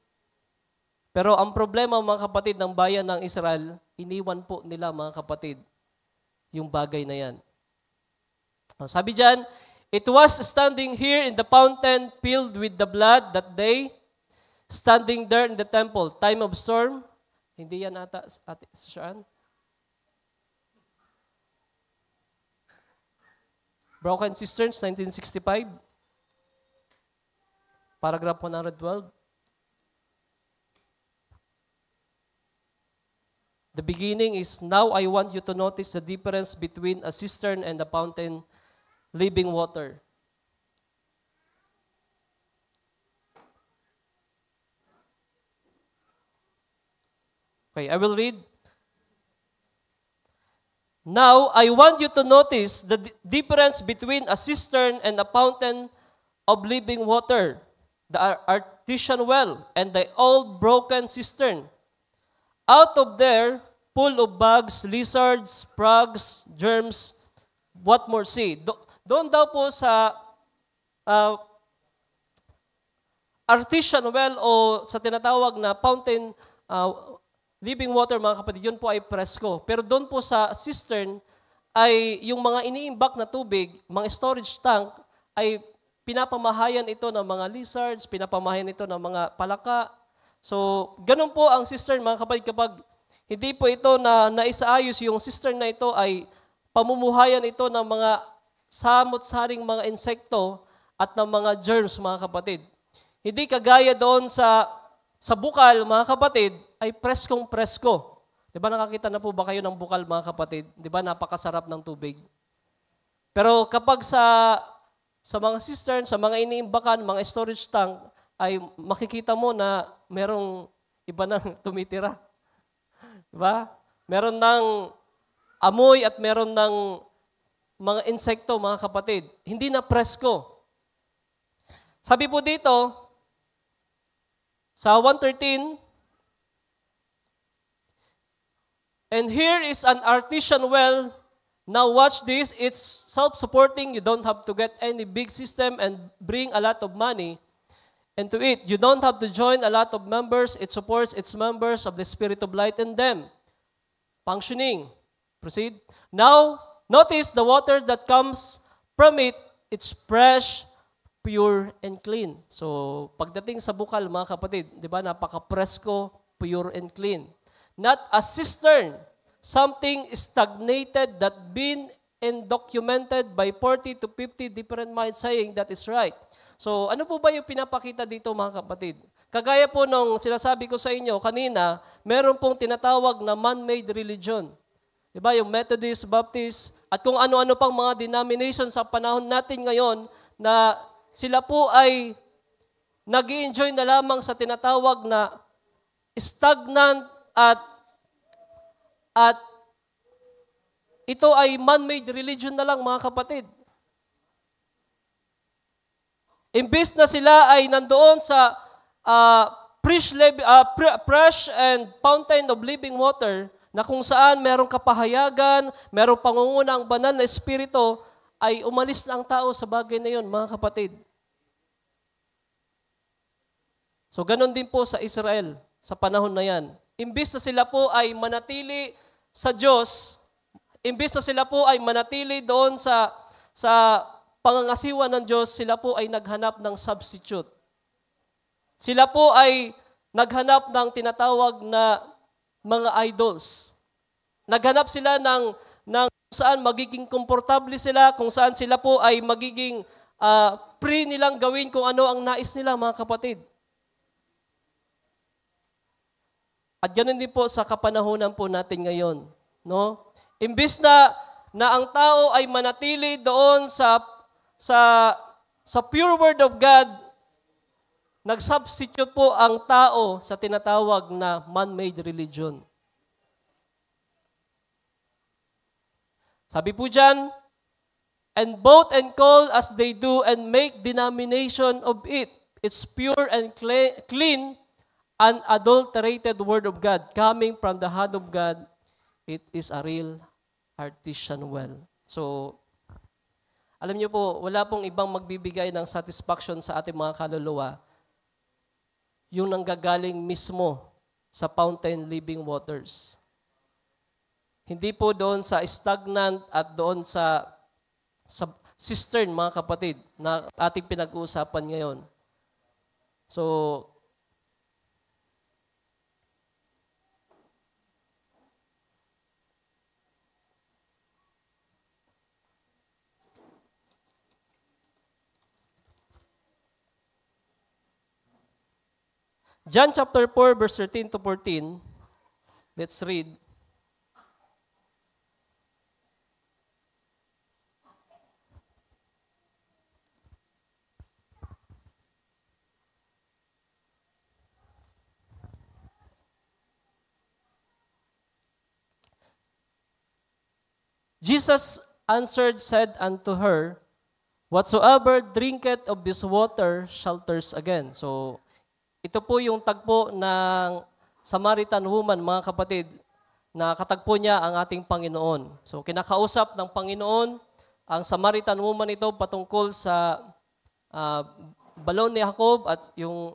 Pero ang problema, mga kapatid, ng bayan ng Israel, iniwan po nila, mga kapatid, yung bagay na yan. Sabi dyan, it was standing here in the fountain filled with the blood that day, standing there in the temple, time of storm. Hindi yan ata, Saan? Broken Cisterns, 1965. Paragraph 112. The beginning is, now I want you to notice the difference between a cistern and a fountain living water. Okay, I will read. Now, I want you to notice the difference between a cistern and a fountain of living water, the artesian well, and the old broken cistern. Out of there, full of bugs, lizards, frogs, germs, what more see? Doon daw po sa artesian well o sa tinatawag na fountain living water, mga kapatid, yun po ay presko. Pero doon po sa cistern, ay yung mga iniimbak na tubig, mga storage tank, ay pinapamahayan ito ng mga lizards, pinapamahayan ito ng mga palaka. So, ganun po ang cistern, mga kapatid, kapag hindi po ito na naisaayos, yung cistern na ito ay pamumuhayan ito ng mga samot-saring mga insekto at ng mga germs, mga kapatid. Hindi kagaya doon sa bukal, mga kapatid, ay preskong presko. Di ba nakakita na po ba kayo ng bukal, mga kapatid? Di ba napakasarap ng tubig? Pero kapag sa mga cistern, sa mga iniimbakan, mga storage tank, ay makikita mo na merong iba nang tumitira. Di ba? Meron ng amoy at meron ng mga insekto, mga kapatid. Hindi na presko. Sabi po dito, sa 113, and here is an artesian well. Now watch this. It's self-supporting. You don't have to get any big system and bring a lot of money into it. You don't have to join a lot of members. It supports its members of the Spirit of light in them. Functioning. Proceed. Now, notice the water that comes from it. It's fresh, pure, and clean. So, pagdating sa bukal, mga kapatid, di ba, napaka-presko, pure, and clean. Not a cistern, something stagnated that been and documented by 40 to 50 different minds saying that is right. So ano po ba yung pinapakita dito mga kapatid? Kagaya po nung sinasabi ko sa inyo kanina, meron pong tinatawag na man-made religion. Diba? Yung Methodist, Baptist, at kung ano-ano pang mga denomination sa panahon natin ngayon na sila po ay nag-i-enjoy na lamang sa tinatawag na stagnant at ito ay man-made religion na lang mga kapatid. Imbis na sila ay nandoon sa fresh and fountain of living water na kung saan merong kapahayagan, merong pangunguna ang banal na espiritu, ay umalis na ang tao sa bagay na yun, mga kapatid. So, ganun din po sa Israel sa panahon na yan. Imbis na sila po ay manatili sa Diyos, imbis na sila po ay manatili doon sa pangangasiwa ng Diyos, sila po ay naghanap ng substitute. Sila po ay naghanap ng tinatawag na mga idols. Naghanap sila ng kung saan magiging komportable sila, kung saan sila po ay magiging free nilang gawin kung ano ang nais nila, mga kapatid. At ganun din po sa kapanahunan po natin ngayon. No? Imbis na ang tao ay manatili doon sa pure word of God, nag-substitute po ang tao sa tinatawag na man-made religion. Sabi po dyan, and both and call as they do and make denomination of it. It's pure and clean, unadulterated word of God coming from the hand of God. It is a real artisan well. So, alam niyo po, wala pong ibang magbibigay ng satisfaction sa ating mga kaluluwa yung nanggagaling mismo sa fountain living waters. Hindi po doon sa stagnant at doon sa cistern, mga kapatid, na ating pinag-uusapan ngayon. So, John chapter 4, verse 13 to 14. Let's read. Jesus answered, said unto her, whatsoever drinketh of this water shall thirst again. So, ito po yung tagpo ng Samaritan woman, mga kapatid, na katagpo niya ang ating Panginoon. So, kinakausap ng Panginoon ang Samaritan woman ito patungkol sa balon ni Jacob at yung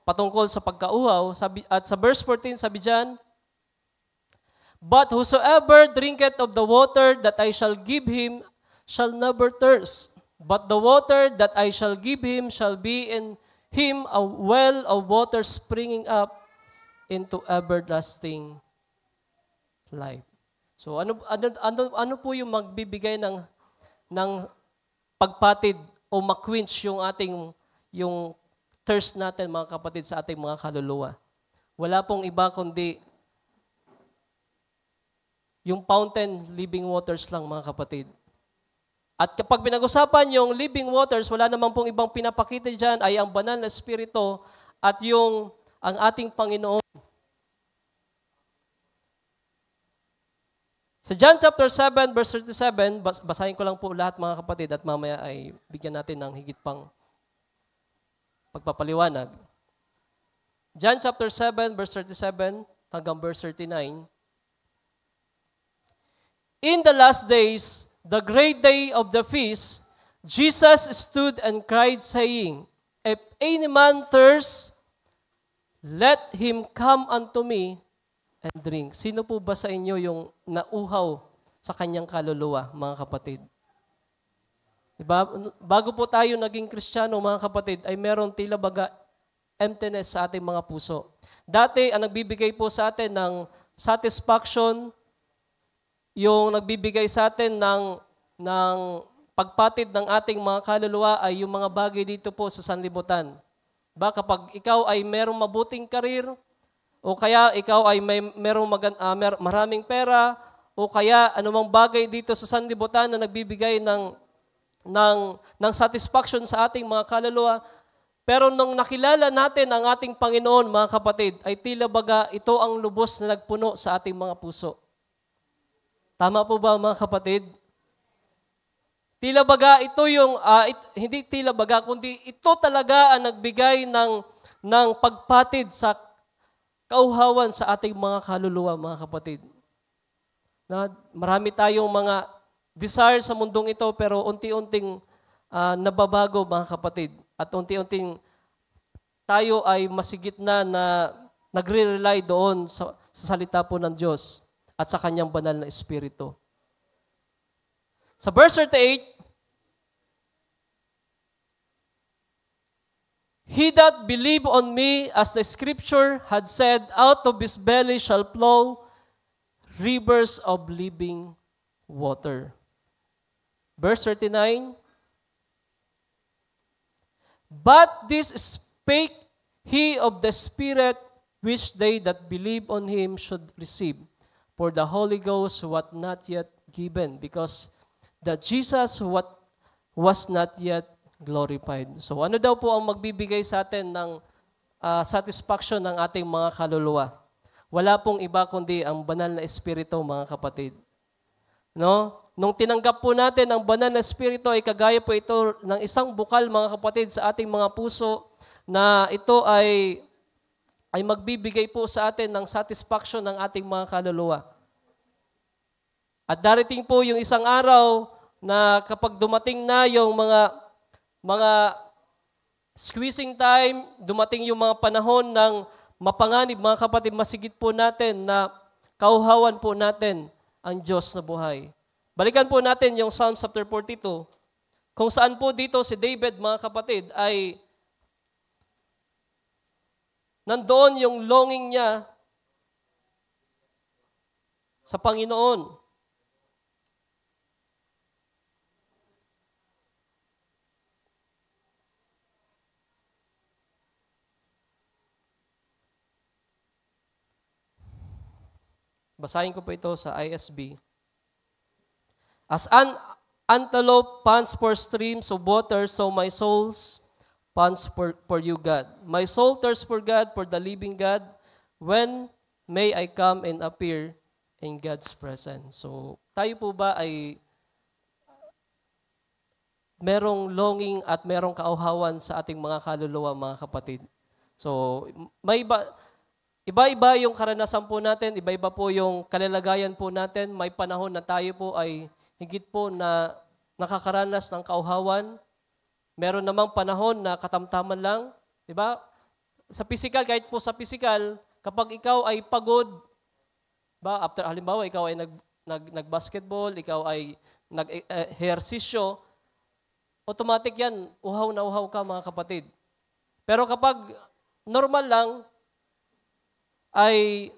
patungkol sa pagkauhaw. At sa verse 14, sabi dyan, but whosoever drinketh of the water that I shall give him shall never thirst. But the water that I shall give him shall be in him a well of water springing up into everlasting life. So ano po yung magbibigay ng pagpatid o ma-quench yung thirst natin, mga kapatid, sa ating mga kaluluwa? Wala pong iba kundi yung fountain living waters lang, mga kapatid. At kapag pinag-usapan yung living waters, wala naman pong ibang pinapakita dyan ay ang banal na espiritu at ang ating Panginoon. Sa John chapter 7, verse 37, basahin ko lang po lahat, mga kapatid, at mamaya ay bigyan natin ng higit pang pagpapaliwanag. John chapter 7, verse 37 hanggang verse 39. In the last days, the great day of the feast, Jesus stood and cried, saying, if any man thirst, let him come unto me and drink. Sino po ba sa inyo yung nauhaw sa kanyang kaluluwa, mga kapatid? Diba? Bago po tayo naging Kristiyano, mga kapatid, ay meron tila baga emptiness sa ating mga puso. Dati, ang nagbibigay po sa atin ng satisfaction, yung nagbibigay sa atin ng ng pagpatid ng ating mga kaluluwa ay yung mga bagay dito po sa sanlibutan. Ba, kapag ikaw ay merong mabuting karir, o kaya ikaw ay merong maraming pera, o kaya anumang bagay dito sa sanlibutan na nagbibigay ng satisfaction sa ating mga kaluluwa, pero nung nakilala natin ang ating Panginoon, mga kapatid, ay tila baga ito ang lubos na nagpuno sa ating mga puso. Tama po ba, mga kapatid? Tila baga ito yung, hindi tila baga, kundi ito talaga ang nagbigay ng pagpatid sa kauhawan sa ating mga kaluluwa, mga kapatid. Na marami tayong mga desire sa mundong ito, pero unti-unting nababago, mga kapatid. At unti-unting tayo ay masigit na nagre-rely doon sa salita po ng Diyos at sa kanyang banal na Espiritu. Sa verse 38, He that believe on me, as the scripture had said, out of his belly shall flow rivers of living water. Verse 39, But this spake he of the Spirit, which they that believe on him should receive. For the Holy Ghost was not yet given, because that Jesus was not yet glorified. So ano daw po ang magbibigay sa atin ng satisfaction ng ating mga kaluluwa? Wala pong iba kundi ang banal na Espiritu, mga kapatid. No? Nung tinanggap po natin ang banal na Espiritu, ay kagaya po ito ng isang bukal, mga kapatid, sa ating mga puso, na ito ay magbibigay po sa atin ng satisfaction ng ating mga kaluluwa. At darating po yung isang araw na kapag dumating na yung mga squeezing time, dumating yung mga panahon ng mapanganib, mga kapatid, masigit po natin na kauhawan po natin ang Diyos na buhay. Balikan po natin yung Psalm chapter 42, kung saan po dito si David, mga kapatid, ay nandoon yung longing niya sa Panginoon. Basahin ko po ito sa ISB. As an antelope pants for streams of water, so my soul pants for you, God. My soul thirsts for God, for the living God. When may I come and appear in God's presence? So, tayo po ba ay merong longing at merong kauhawan sa ating mga kaluluwa, mga kapatid? So, may iba-iba yung karanasan po natin, iba-iba po yung kalalagayan po natin. May panahon na tayo po ay higit po na nakakaranas ng kauhawan. Meron namang panahon na katamtaman lang. Diba? Sa physical, kahit po sa physical, kapag ikaw ay pagod, after halimbawa, ikaw ay nag-basketball, ikaw ay nag-ehersisyo, automatic yan, uhaw na uhaw ka, mga kapatid. Pero kapag normal lang, ay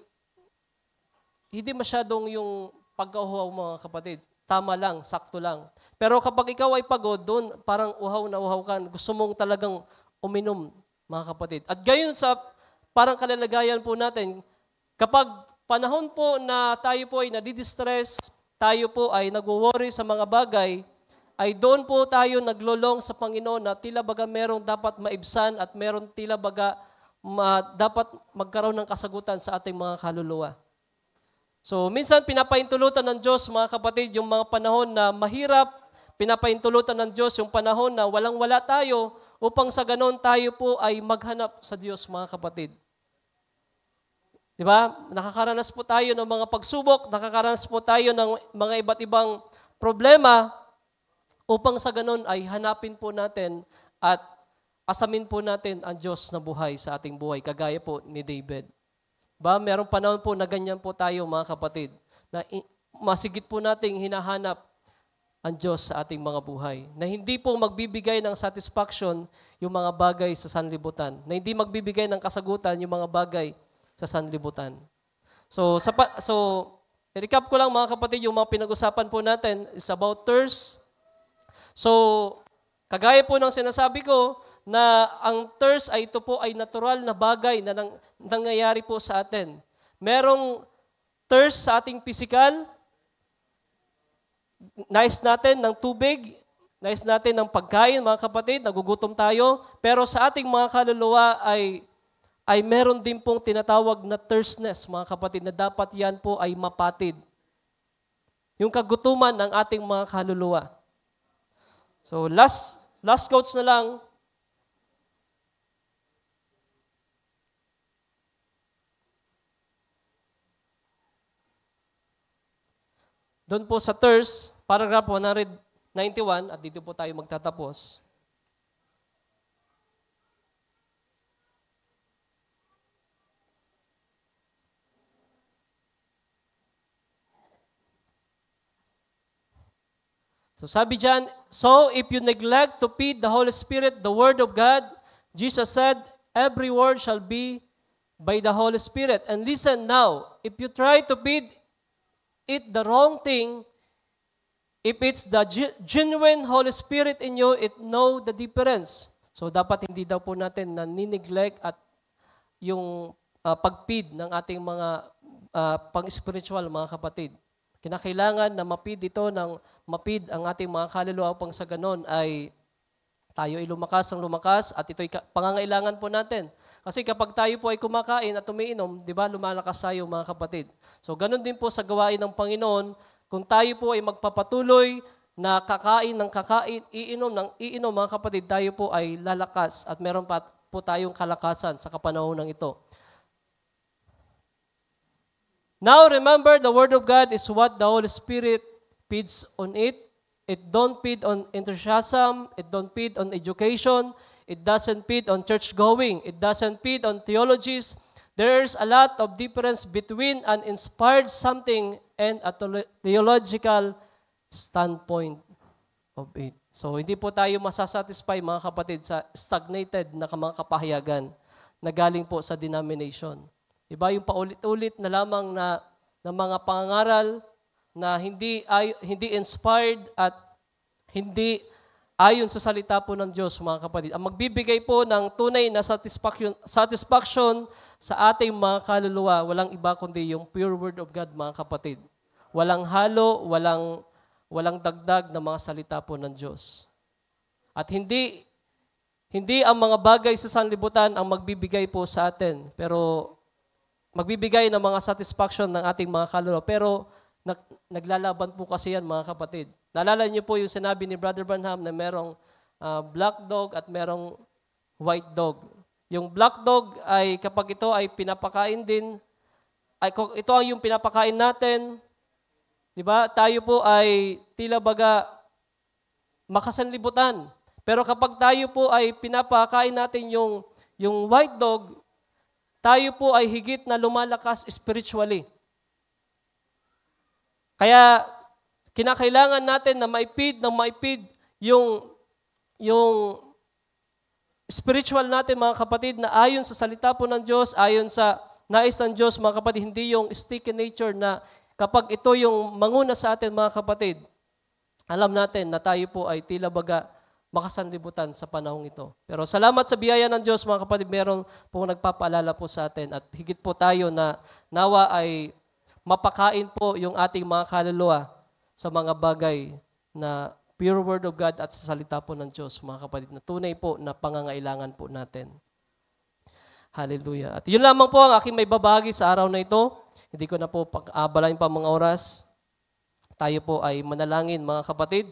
hindi masyadong yung pagkauhaw, mga kapatid. Tama lang, sakto lang. Pero kapag ikaw ay pagod, doon parang uhaw na uhaw ka. Gusto mong talagang uminom, mga kapatid. At gayon sa parang kalalagayan po natin, kapag panahon po na tayo po ay nadidistress, tayo po ay nagwo-worry sa mga bagay, ay doon po tayo naglolong sa Panginoon na tila baga merong dapat maibsan at meron tila baga dapat magkaroon ng kasagutan sa ating mga kaluluwa. So, minsan pinapaintulutan ng Diyos, mga kapatid, yung mga panahon na mahirap, pinapaintulutan ng Diyos yung panahon na walang-wala tayo upang sa ganon tayo po ay maghanap sa Diyos, mga kapatid. Diba? Nakakaranas po tayo ng mga pagsubok, nakakaranas po tayo ng mga iba't ibang problema upang sa ganon ay hanapin po natin at asamin po natin ang Diyos na buhay sa ating buhay, kagaya po ni David. Merong panahon po na ganyan po tayo, mga kapatid, na masigit po nating hinahanap ang Diyos sa ating mga buhay. Na hindi po magbibigay ng satisfaction yung mga bagay sa sanlibutan. Na hindi magbibigay ng kasagutan yung mga bagay sa sanlibutan. So I-recap ko lang mga kapatid, yung mga pinag-usapan po natin is about thirst. So, kagaya po ng sinasabi ko, na ang thirst ay ito po ay natural na bagay na nangyayari po sa atin. Merong thirst sa ating physical, nais natin ng tubig, nais natin ng pagkain, mga kapatid, nagugutom tayo, pero sa ating mga kaluluwa ay meron din pong tinatawag na thirstness, mga kapatid, na dapat yan po ay mapatid. Yung kagutuman ng ating mga kaluluwa. So last quotes na lang. Doon po sa thirst, paragraph 191, at dito po tayo magtatapos. So sabi dyan, so if you neglect to feed the Holy Spirit, the Word of God, Jesus said, every word shall be by the Holy Spirit. And listen now, if you try to feed it the wrong thing, if it's the genuine Holy Spirit in you, it know the difference. So dapat hindi daw po natin na nineglect at yung pag-feed ng ating mga pang-spiritual, mga kapatid. Kinakailangan na mapid ito ng mapid ang ating mga kaluluwa upang sa ganon ay tayo ay lumakas at ito'y pangangailangan po natin. Kasi kapag tayo po ay kumakain at umiinom, di ba, lumalakas tayo mga kapatid. So ganon din po sa gawain ng Panginoon, kung tayo po ay magpapatuloy na kakain ng kakain, iinom ng iinom mga kapatid, tayo po ay lalakas at meron pa po tayong kalakasan sa kapanahon ito. Now remember, the Word of God is what the Holy Spirit feeds on it. It don't feed on enthusiasm. It don't feed on education. It doesn't feed on church going. It doesn't feed on theologies. There's a lot of difference between an inspired something and a theological standpoint of it. So hindi po tayo masasatisfy mga kapatid sa stagnated na mga kapahayagan na galing po sa denomination. Iba yung paulit-ulit na lamang na mga pangangaral na hindi inspired at hindi ayon sa salita po ng Diyos, mga kapatid. Ang magbibigay po ng tunay na satisfaction sa ating mga kaluluwa, walang iba kundi yung pure word of God, mga kapatid. Walang halo, walang dagdag na mga salita po ng Diyos. At hindi ang mga bagay sa sanlibutan ang magbibigay po sa atin, pero magbibigay ng mga satisfaction ng ating mga kaluluwa. Pero naglalaban po kasi yan, mga kapatid. Naalala niyo po yung sinabi ni Brother Branham na merong black dog at merong white dog. Yung black dog ay kapag ito ay pinapakain din, ay kung ito ang yung pinapakain natin, di ba? Tayo po ay tila baga makasanlibutan. Pero kapag tayo po ay pinapakain natin yung white dog, tayo po ay higit na lumalakas spiritually. Kaya kinakailangan natin na maipid yung spiritual natin, mga kapatid, na ayon sa salita po ng Diyos, ayon sa nais ng Diyos, mga kapatid, hindi yung sticky nature na kapag ito yung manguna sa atin, mga kapatid, alam natin na tayo po ay tila baga makasanlibutan sa panahong ito. Pero salamat sa biyaya ng Diyos, mga kapatid, meron po nagpapaalala po sa atin at higit po tayo na nawa ay mapakain po yung ating mga kaluluwa sa mga bagay na pure word of God at sa salita po ng Diyos, mga kapatid, na tunay po na pangangailangan po natin. Hallelujah. At yun lamang po ang aking may babahagi sa araw na ito. Hindi ko na po abalain pa mga oras. Tayo po ay manalangin, mga kapatid.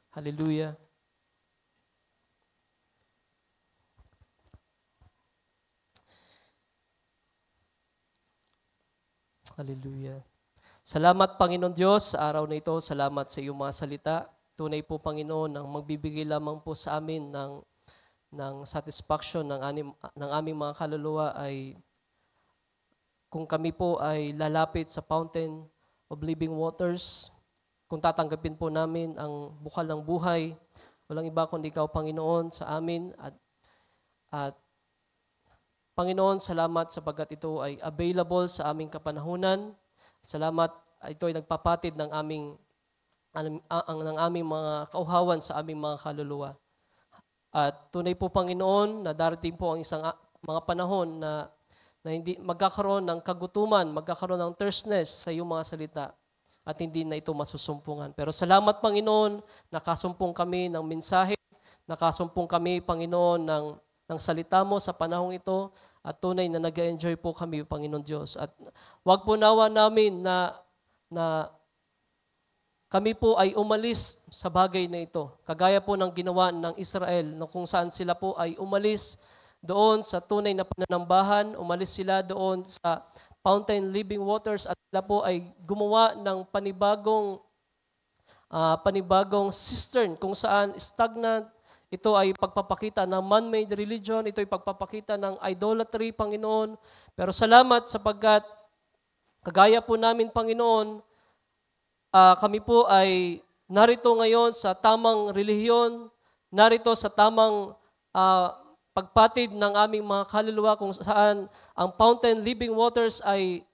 Hallelujah. Hallelujah. Salamat, Panginoon Diyos, sa araw na ito. Salamat sa iyong mga salita. Tunay po, Panginoon, ang magbibigay lamang po sa amin ng satisfaction ng aming mga kaluluwa ay kung kami po ay lalapit sa fountain of living waters, kung tatanggapin po namin ang bukal ng buhay, walang iba kundi ikaw, Panginoon, sa amin at Panginoon, salamat sapagkat ito ay available sa aming kapanahunan. Salamat, ito ay nagpapatid ng aming mga kauhawan sa aming mga kaluluwa. At tunay po, Panginoon, na darating po ang isang mga panahon na hindi magkakaroon ng kagutuman, magkakaroon ng thirstness sa iyong mga salita at hindi na ito masusumpungan. Pero salamat, Panginoon, nakasumpong kami ng mensahe, nakasumpong kami, Panginoon, ng salita mo sa panahong ito at tunay na nag-enjoy po kami, Panginoon Diyos. At wag po nawa namin na kami po ay umalis sa bagay na ito. Kagaya po ng ginawa ng Israel, kung saan sila po ay umalis doon sa tunay na pananambahan, umalis sila doon sa fountain living waters at sila po ay gumawa ng panibagong cistern kung saan stagnant. Ito ay pagpapakita ng man-made religion, ito ay pagpapakita ng idolatry, Panginoon. Pero salamat sapagkat kagaya po namin, Panginoon, kami po ay narito ngayon sa tamang relihiyon, narito sa tamang pagpatid ng aming mga kaluluwa kung saan ang fountain living waters ay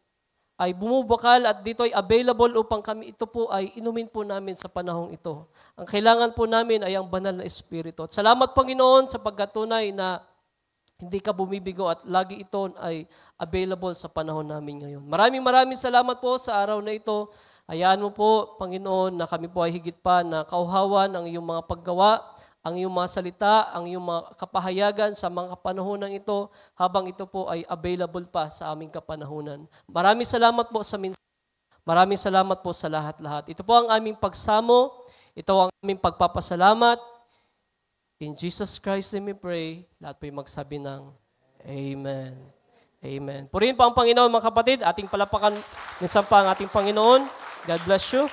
bumubukal at dito ay available upang kami ito po ay inumin po namin sa panahong ito. Ang kailangan po namin ay ang banal na Espiritu. At salamat, Panginoon, sa pagkatunay na hindi ka bumibigo at lagi ito ay available sa panahon namin ngayon. Maraming salamat po sa araw na ito. Hayaan mo po, Panginoon, na kami po ay higit pa na kauhawan ang iyong mga paggawa, ang iyong mga salita, ang iyong mga kapahayagan sa mga kapanahunan ito habang ito po ay available pa sa aming kapanahunan. Maraming salamat po sa mensahe. Maraming salamat po sa lahat-lahat. Ito po ang aming pagsamo. Ito ang aming pagpapasalamat. In Jesus Christ name we pray. Lahat po ay magsabi ng Amen. Amen. Purihin po ang Panginoon, mga kapatid. Ating palapakan minsan pa ang ating Panginoon. God bless you.